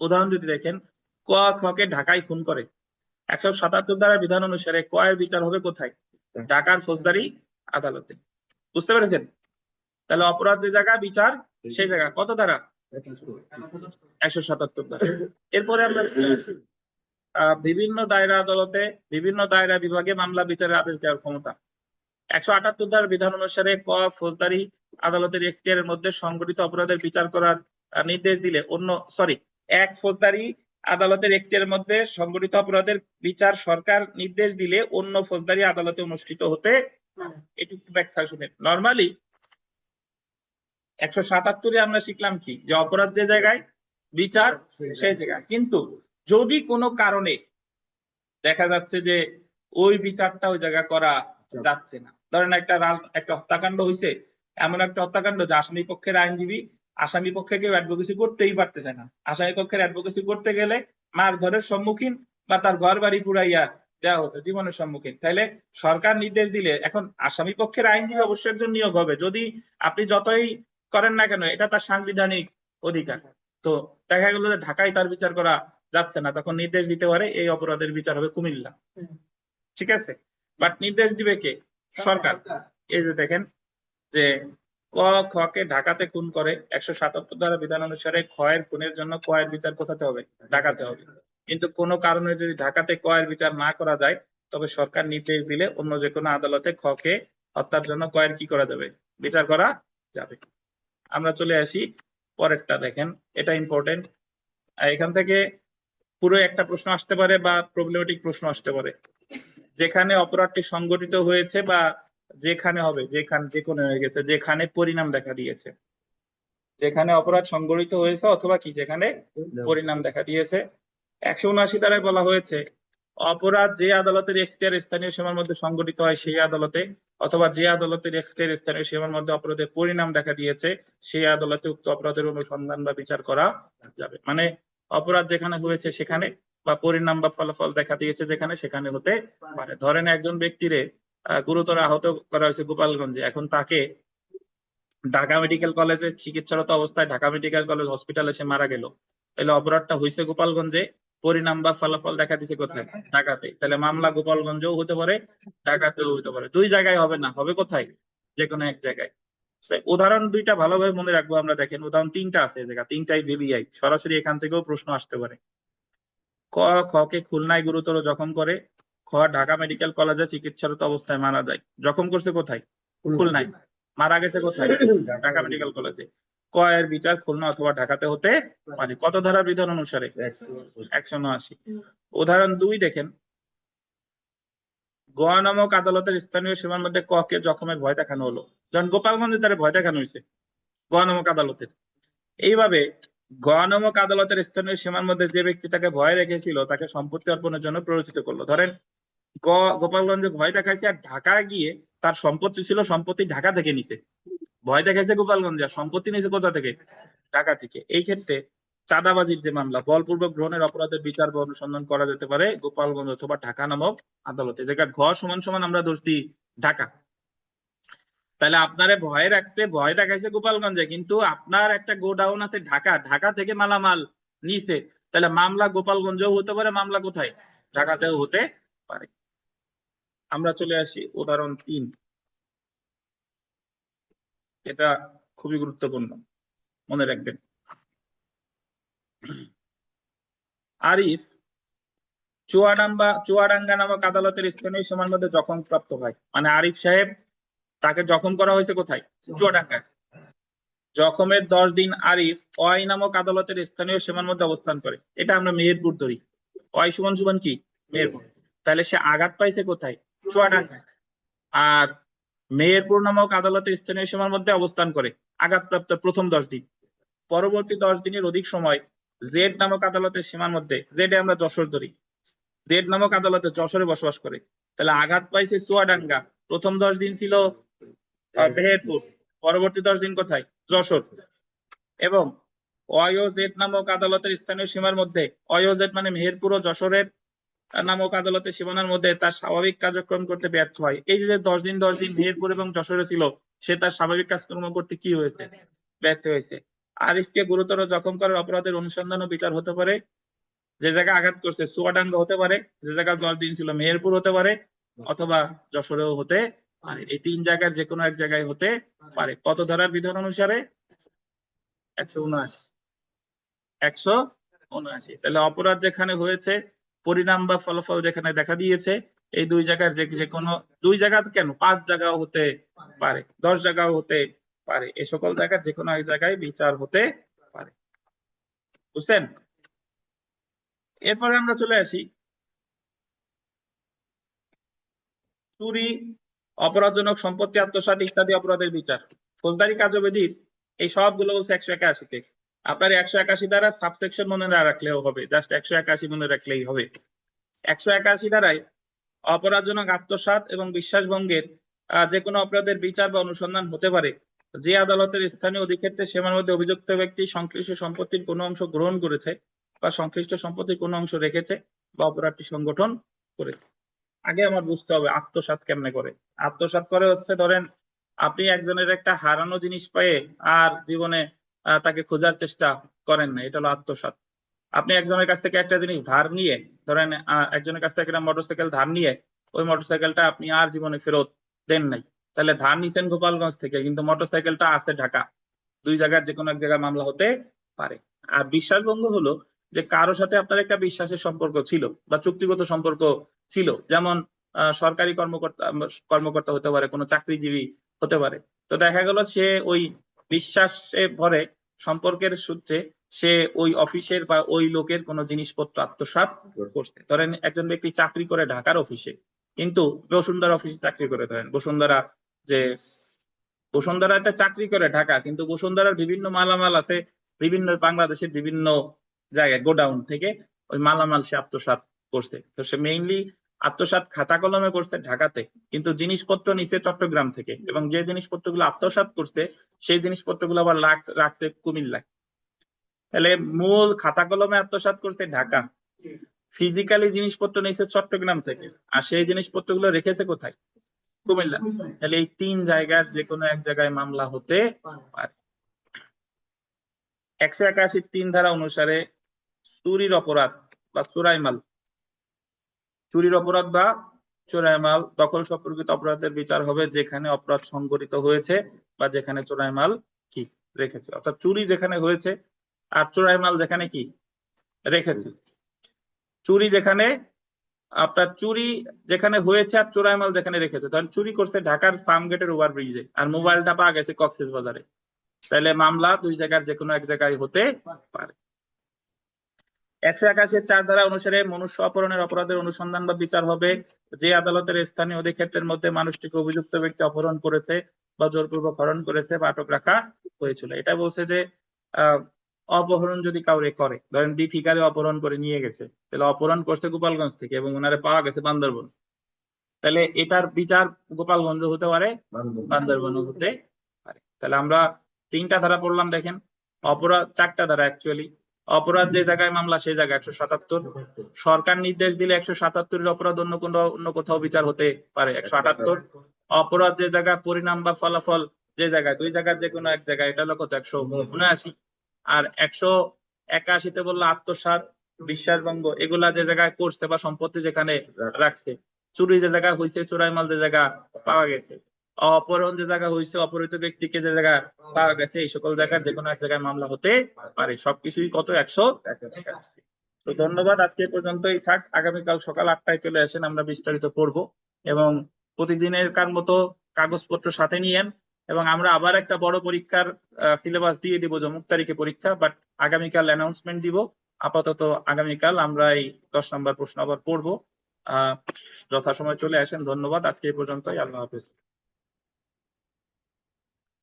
উদাহরণ যদি দেখেন, ক খকে ঢাকায় খুন করে, 177 ধারার বিধান অনুসারে ক এর বিচার হবে কোথায়? ঢাকার ফৌজদারি আদালতে। বুঝতে পেরেছেন? তাহলে অপরাধ যে জায়গা, বিচার সেই জায়গা। কত ধারা? 177 ধারা। এরপরে আমরা বিভিন্ন দায়রা আদালতে বিভিন্ন দায়রা বিভাগে মামলা বিচারের আদেশ দেওয়ার ক্ষমতা। 178 ধারার বিধান অনুসারে ক ফৌজদারি আদালতের এখতিয়ারের মধ্যে সংঘটিত অপরাধের বিচার করার নির্দেশ দিলে এক ফৌজদারি আদালতের এখতিয়ারের মধ্যে সংঘটিত অপরাধের বিচার সরকার নির্দেশ দিলে অন্য ফৌজদারি আদালতে অনুষ্ঠিত হতে। এটুকু ব্যাখ্যা শুনেন। নর্মালি 177-এ আমরা শিখলাম কি, যে অপরাধ যে জায়গায় বিচার সেই জায়গায়, কিন্তু যদি কোনো কারণে দেখা যাচ্ছে যে ওই বিচারটা ওই জায়গায় করা যাচ্ছে না, ধরেন একটা হত্যাকাণ্ড হয়েছে, এমন একটা হত্যাকাণ্ড যে আসামি পক্ষের আইনজীবী আসামি পক্ষে কেউ অ্যাডভোকেসি করতেই পারতেছে না, আসামি পক্ষের অ্যাডভোকেসি করতে গেলে মারধরের সম্মুখীন বা তার ঘর বাড়ি পুরাইয়া দেওয়া হচ্ছে, জীবনের সম্মুখীন, তাহলে সরকার নির্দেশ দিলে এখন আসামি পক্ষের আইনজীবী অবশ্যই একজন নিয়োগ হবে, যদি আপনি যতই করেন না কেন, এটা তার সাংবিধানিক অধিকার। তো দেখা গেল যে ঢাকায় তার বিচার করা যাচ্ছে না, তখন নির্দেশ দিতে পারে এই অপরাধের বিচার হবে কুমিল্লা। ঠিক আছে, বাট নির্দেশ দিবে কে? সরকার। এই যে দেখেন যে ক খকে ঢাকাতে খুন করে 177 ধারা বিধান অনুসারে খয়ের খুনের জন্য ক এর বিচার কোথাতে হবে? ঢাকাতে হবে। কিন্তু কোনো কারণে যদি ঢাকাতে ক এর বিচার না করা যায় তবে সরকার নির্দেশ দিলে অন্য যে কোনো আদালতে খকে হত্যার জন্য ক এর কি করা যাবে? বিচার করা যাবে। আমরা চলে আসি পরেরটা, দেখেন এটা ইম্পর্টেন্ট। এখান থেকে পুরো একটা প্রশ্ন আসতে পারে বা প্রবলেমেটিক প্রশ্ন আসতে পারে। যেখানে অপরাধটি সংঘটিত হয়েছে বা যেখানে হবে, যে কোনো হয়ে গেছে, যেখানে পরিণাম দেখা দিয়েছে, যেখানে অপরাধ সংঘটিত হয়েছে অথবা কি যেখানে পরিণাম দেখা দিয়েছে। 179 ধারায় বলা হয়েছে অপরাধ যে আদালতের এখতিয়ার স্থানীয় সীমার মধ্যে সংঘটিত হয় সেই আদালতে অথবা যে আদালতের এখতিয়ার স্থানীয় সীমার মধ্যে অপরাধের পরিণাম দেখা দিয়েছে সেই আদালতে উক্ত অপরাধের অনুসন্ধান বা বিচার করা যাবে। মানে অপরাধ যেখানে হয়েছে সেখানে বা পরিণাম বা ফলাফল দেখা দিয়েছে যেখানে সেখানে হতে পারে। ধরেন একজন ব্যক্তিরে গুরুতর আহত করা হয়েছে গোপালগঞ্জে, এখন তাকে ঢাকা মেডিকেল কলেজে চিকিৎসারত অবস্থায় ঢাকা মেডিকেল কলেজ হসপিটালে সে মারা গেল, তাহলে অপরাধটা হয়েছে গোপালগঞ্জে, পরিণাম বা ফলাফল দেখা দিছে কোথায়? ঢাকাতে। তাহলে মামলা গোপালগঞ্জেও হতে পারে, ঢাকাতেও হতে পারে। দুই জায়গায় হবে না, হবে কোথায়? যে কোনো এক জায়গায়। উদাহরণ দুইটা ভালোভাবে মনে রাখবো আমরা। দেখেন উদাহরণ তিনটা আছে, এই জায়গা তিনটাই ভিভিআই, সরাসরি এখান থেকেও প্রশ্ন আসতে পারে। ক খকে খুলনায় গুরুতর জখম করে, খ ঢাকা মেডিকেল কলেজে চিকিৎসারত অবস্থায় মারা যায়। জখম করছে কোথায়? খুলনায়। মারা গেছে কোথায়? ঢাকা মেডিকেল কলেজে। ক এর বিচার খুলনা অথবা ঢাকাতে হতে পারে। কত ধারার বিধান অনুসারে? 179। উদাহরণ 2 দেখেন, গ নামক আদালতের স্থানীয় সীমার মধ্যে ক কে জখমের ভয় দেখানো হলো। যখন গোপালগঞ্জে তার ভয় দেখানো হয়েছে গ নামক আদালতের। এইভাবে গ নামক আদালতের স্থানীয় সীমার মধ্যে যে ব্যক্তি তাকে ভয় রেখেছিল তাকে সম্পত্তি অর্পণের জন্য প্ররোচিত করলো। ধরেন গোপালগঞ্জে ভয় দেখাইছে আর ঢাকায় গিয়ে তার সম্পত্তি ছিল, সম্পত্তি ঢাকা থেকে নিছে। ভয় দেখাইছে গোপালগঞ্জে আর সম্পত্তি নিছে কোথা থেকে? ঢাকা থেকে। এই ক্ষেত্রে চাঁদাবাজির যে মামলা, বলপূর্বক গ্রহণের অপরাধের বিচার বা অনুসন্ধান করা যেতে পারে গোপালগঞ্জ অথবা ঢাকা নামক আদালতে। জায়গা ঘ সমান সমান আমরা দোষ দিই ঢাকা। তাহলে আপনারে ভয় রাখছে, ভয় দেখাইছে গোপালগঞ্জে, কিন্তু আপনার একটা গোডাউন আছে ঢাকা, ঢাকা থেকে মালামাল নিছে, তাহলে মামলা গোপালগঞ্জেও হতে পারে, মামলা কোথায়? ঢাকাতেও হতে পারে। আমরা চলে আসি উদাহরণ 3। এটা খুবই গুরুত্বপূর্ণ, মনে রাখবেন। আরিফ চুয়াডাঙ্গা নামক আদালতের স্থানীয় সীমার মধ্যে জখম প্রাপ্ত হয়। মানে আরিফ সাহেব তাকে জখম করা হয়েছে কোথায়? চুয়াডাঙ্গায়। জখমের 10 দিন আরিফ ওয়াই নামক আদালতের স্থানীয় সীমার মধ্যে অবস্থান করে। এটা আমরা মেহেরপুর ধরি, ওয়াই সমান সমান কি? মেহেরপুর। তাহলে সে আঘাত পাইছে কোথায়? চুয়াডাঙ্গায়। আর মেহেরপুর নামক আদালতের স্থানীয় সীমার মধ্যে অবস্থান করে আঘাতপ্রাপ্ত প্রথম 10 দিন। পরবর্তী 10 দিনের অধিক সময় জেড নামক আদালতের সীমার মধ্যে, জেডে আমরা যশোর ধরি, জেড নামক আদালতে যশোরে বসবাস করে। তাহলে আঘাত পাইছে চুয়াডাঙ্গা, প্রথম 10 দিন ছিল মেহেরপুর, পরবর্তী 10 দিন কোথায়? যশোর। এবং ওয়াইওজেড নামক আদালতের স্থানীয় সীমার মধ্যে, ওয়াইওজেড মানে মেহেরপুর ও যশোরের নামক আদালতের সীমানার মধ্যে তার স্বাভাবিক কার্যক্রম করতে ব্যর্থ হয়। এই যে 10 দিন মেহেরপুর এবং যশোরে ছিল, সে তার স্বাভাবিক কাজকর্ম করতে কি হয়েছে? ব্যর্থ হয়েছে। আরিফকে গুরুতর জখম করার অপরাধের অনুসন্ধান ও বিচার হতে পারে যে জায়গায় আঘাত করছে চুয়াডাঙ্গা হতে পারে, যে জায়গায় 10 দিন ছিল মেহেরপুর হতে পারে, অথবা যশোরেও হতে পারে। এই 3 জায়গার যে কোনো এক জায়গায় হতে পারে। কত ধারার বিধান অনুসারে? 179। 179। তাহলে অপরাধ যেখানে হয়েছে, পরিণাম বা ফলাফল যেখানে দেখা দিয়েছে, এই 2 জায়গার যে কোনো 2 জায়গা কেন 5 জায়গাও হতে পারে, 10 জায়গাও হতে পারে। এই সকল জায়গার যে কোনো এক জায়গায় বিচার হতে পারে। বুঝছেন? এরপরে আমরা চলে আসি চুরি, অপরাধজনক সম্পত্তি আত্মসাৎ ইত্যাদি অপরাধের বিচার। ফৌজদারি কার্যবিধির এই সবগুলো বলছে 181-তে। আপনার 181 দ্বারা সাবসেকশন মনে না রাখলেও হবে, জাস্ট 181 মনে রাখলেই হবে। 181 ধারায় অপরাধজনক আত্মসাৎ এবং বিশ্বাসভঙ্গের যে কোনো অপরাধের বিচার বা অনুসন্ধান হতে পারে যে আদালতের স্থানীয় অধিক্ষেত্রের সীমার মধ্যে অভিযুক্ত ব্যক্তি সংশ্লিষ্ট সম্পত্তির কোনো অংশ গ্রহণ করেছে বা সংশ্লিষ্ট সম্পত্তির কোনো অংশ রেখেছে বা অপরাধটি সংগঠন করেছে। আগে আমার বুঝতে হবে আত্মসাৎ কেমনে করে। আত্মসাৎ করে হচ্ছে, ধরেন আপনি একজনের একটা হারানো জিনিস পেয়ে আর জীবনে তাকে খোঁজার চেষ্টা করেন না, এটা হলো আত্মসাৎ। আপনি একজনের কাছ থেকে একটা জিনিস ধার নিয়ে, ধরেন একজনের কাছ থেকে একটা মোটরসাইকেল ধার নিয়ে ওই মোটরসাইকেলটা আপনি আর জীবনে ফেরত দেন নাই, তাহলে ধান নিছেন গোপালগঞ্জ থেকে, কিন্তু মোটরসাইকেলটা আছে ঢাকা। দুই জায়গার যে কোনো এক জায়গায় মামলা হতে পারে। আর বিশ্বাসভঙ্গ হলো যে কারো সাথে আপনার একটা বিশ্বাসের সম্পর্ক ছিল বা চুক্তিগত সম্পর্ক ছিল, যেমন সরকারি কর্মকর্তা হতে পারে, কোনো চাকরিজীবী হতে পারে। তো দেখা গেল সে ওই বিশ্বাসে ভরে সম্পর্কের সূত্রে সে ওই অফিসের বা ওই লোকের কোনো জিনিসপত্র আত্মসাৎ করছে। ধরেন একজন ব্যক্তি চাকরি করে ঢাকার অফিসে, কিন্তু বসুন্ধরা অফিসে চাকরি করে, ধরেন বসুন্ধরাতে চাকরি করে ঢাকা, কিন্তু বসুন্ধরার বিভিন্ন মালামাল আছে বিভিন্ন বাংলাদেশের বিভিন্ন জায়গায় গোডাউন থেকে, ওই মালামাল সে আত্মসাৎ করছে। তো সে মেইনলি আত্মসাৎ খাতা কলমে করছে ঢাকাতে, কিন্তু জিনিসপত্র নিছে চট্টগ্রাম থেকে, এবং যে জিনিসপত্রগুলো আত্মসাৎ করছে সেই জিনিসপত্রগুলো আবার রাখছে কুমিল্লায়। তাহলে মূল খাতা কলমে আত্মসাৎ করছে ঢাকা, ফিজিক্যালি জিনিসপত্র নিছে চট্টগ্রাম থেকে, আর সেই জিনিসপত্রগুলো রেখেছে কোথায়? কুমিল্লা। তাহলে এই তিন জায়গার যে কোনো এক জায়গায় মামলা হতে পারে। 181 ধারা অনুসারে চুরির অপরাধ বা চুরির অপরাধ বা চোরাই মাল দখল সম্পর্কিত অপরাধের বিচার হবে যেখানে অপরাধ সংঘটিত হয়েছে বা যেখানে চোরাই মাল কি রেখেছে। অর্থাৎ চুরি যেখানে হয়েছে আর চোরাই মাল যেখানে কি রেখেছে। চুরি যেখানে হয়েছে আর চোরাই মাল যেখানে রেখেছে, তাহলে চুরি করছে ঢাকার ফার্ম গেটের ওভার ব্রিজে, আর মোবাইলটা পাওয়া গেছে কক্সবাজারে, তাহলে মামলা দুই জায়গার যে কোনো এক জায়গায় হতে পারে। 181 ধারা অনুসারে মনুষ্য অপহরণের অপরাধের অনুসন্ধান বা বিচার হবে যে আদালতের স্থানীয় অধিক্ষেত্রের মধ্যে মানুষটিকে অভিযুক্ত ব্যক্তি অপহরণ করেছে বা জোরপূর্বক হরণ করেছে বা আটক রাখা হয়েছিল। এটা বলছে যে অপহরণ যদি কাউরে করে, ধরেন ডিফিকারে অপহরণ করে নিয়ে গেছে, তাহলে অপহরণ করছে গোপালগঞ্জ থেকে এবং ওনারে পাওয়া গেছে বান্দরবন, তাহলে এটার বিচার গোপালগঞ্জ হতে পারে, বান্দরবন হতে পারে। তাহলে আমরা 3টা ধারা পড়লাম, দেখেন অপরাধ 4টা ধারা অ্যাকচুয়ালি। অপরাধ যে জায়গায় মামলা সেই জায়গায় 177, সরকার নির্দেশ দিলে 177-এর অপরাধ অন্য কোথাও বিচার হতে পারে 178, অপরাধ যে জায়গায় পরিণাম বা ফলাফল যে জায়গায়, দুই জায়গার যে কোনো এক জায়গায়, এটা হলো কত 179। আর 181-তে বললো আত্মসাৎ, বিশ্বাসভঙ্গ, এগুলা যে জায়গায় করছে বা সম্পত্তি যেখানে রাখছে, চুরি যে জায়গায় হয়েছে, চোরাই মাল যে জায়গা পাওয়া গেছে, অপহরণ যে জায়গা হয়েছে, অপহৃত ব্যক্তিকে যে জায়গা পাওয়া গেছে, এই সকল জায়গার যে কোনো এক জায়গায় মামলা হতে পারে। সবকিছুই কত 181। তো ধন্যবাদ, আজকে এ পর্যন্তই থাক। আগামীকাল সকাল 8টায় চলে আসেন, আমরা বিস্তারিত পড়বো, এবং প্রতিদিনের মতো কাগজপত্র সাথে নিয়েন। এবং আমরা আবার একটা বড় পরীক্ষার সিলেবাস দিয়ে দিব, যে মুখ তারিখে পরীক্ষা, বাট আগামীকাল অ্যানাউন্সমেন্ট দিব। আপাতত আগামীকাল আমরা এই 10 নম্বর প্রশ্ন আবার পড়বো। যথাসময়ে চলে আসেন। ধন্যবাদ, আজকে এই পর্যন্তই। আল্লাহ হাফেজ।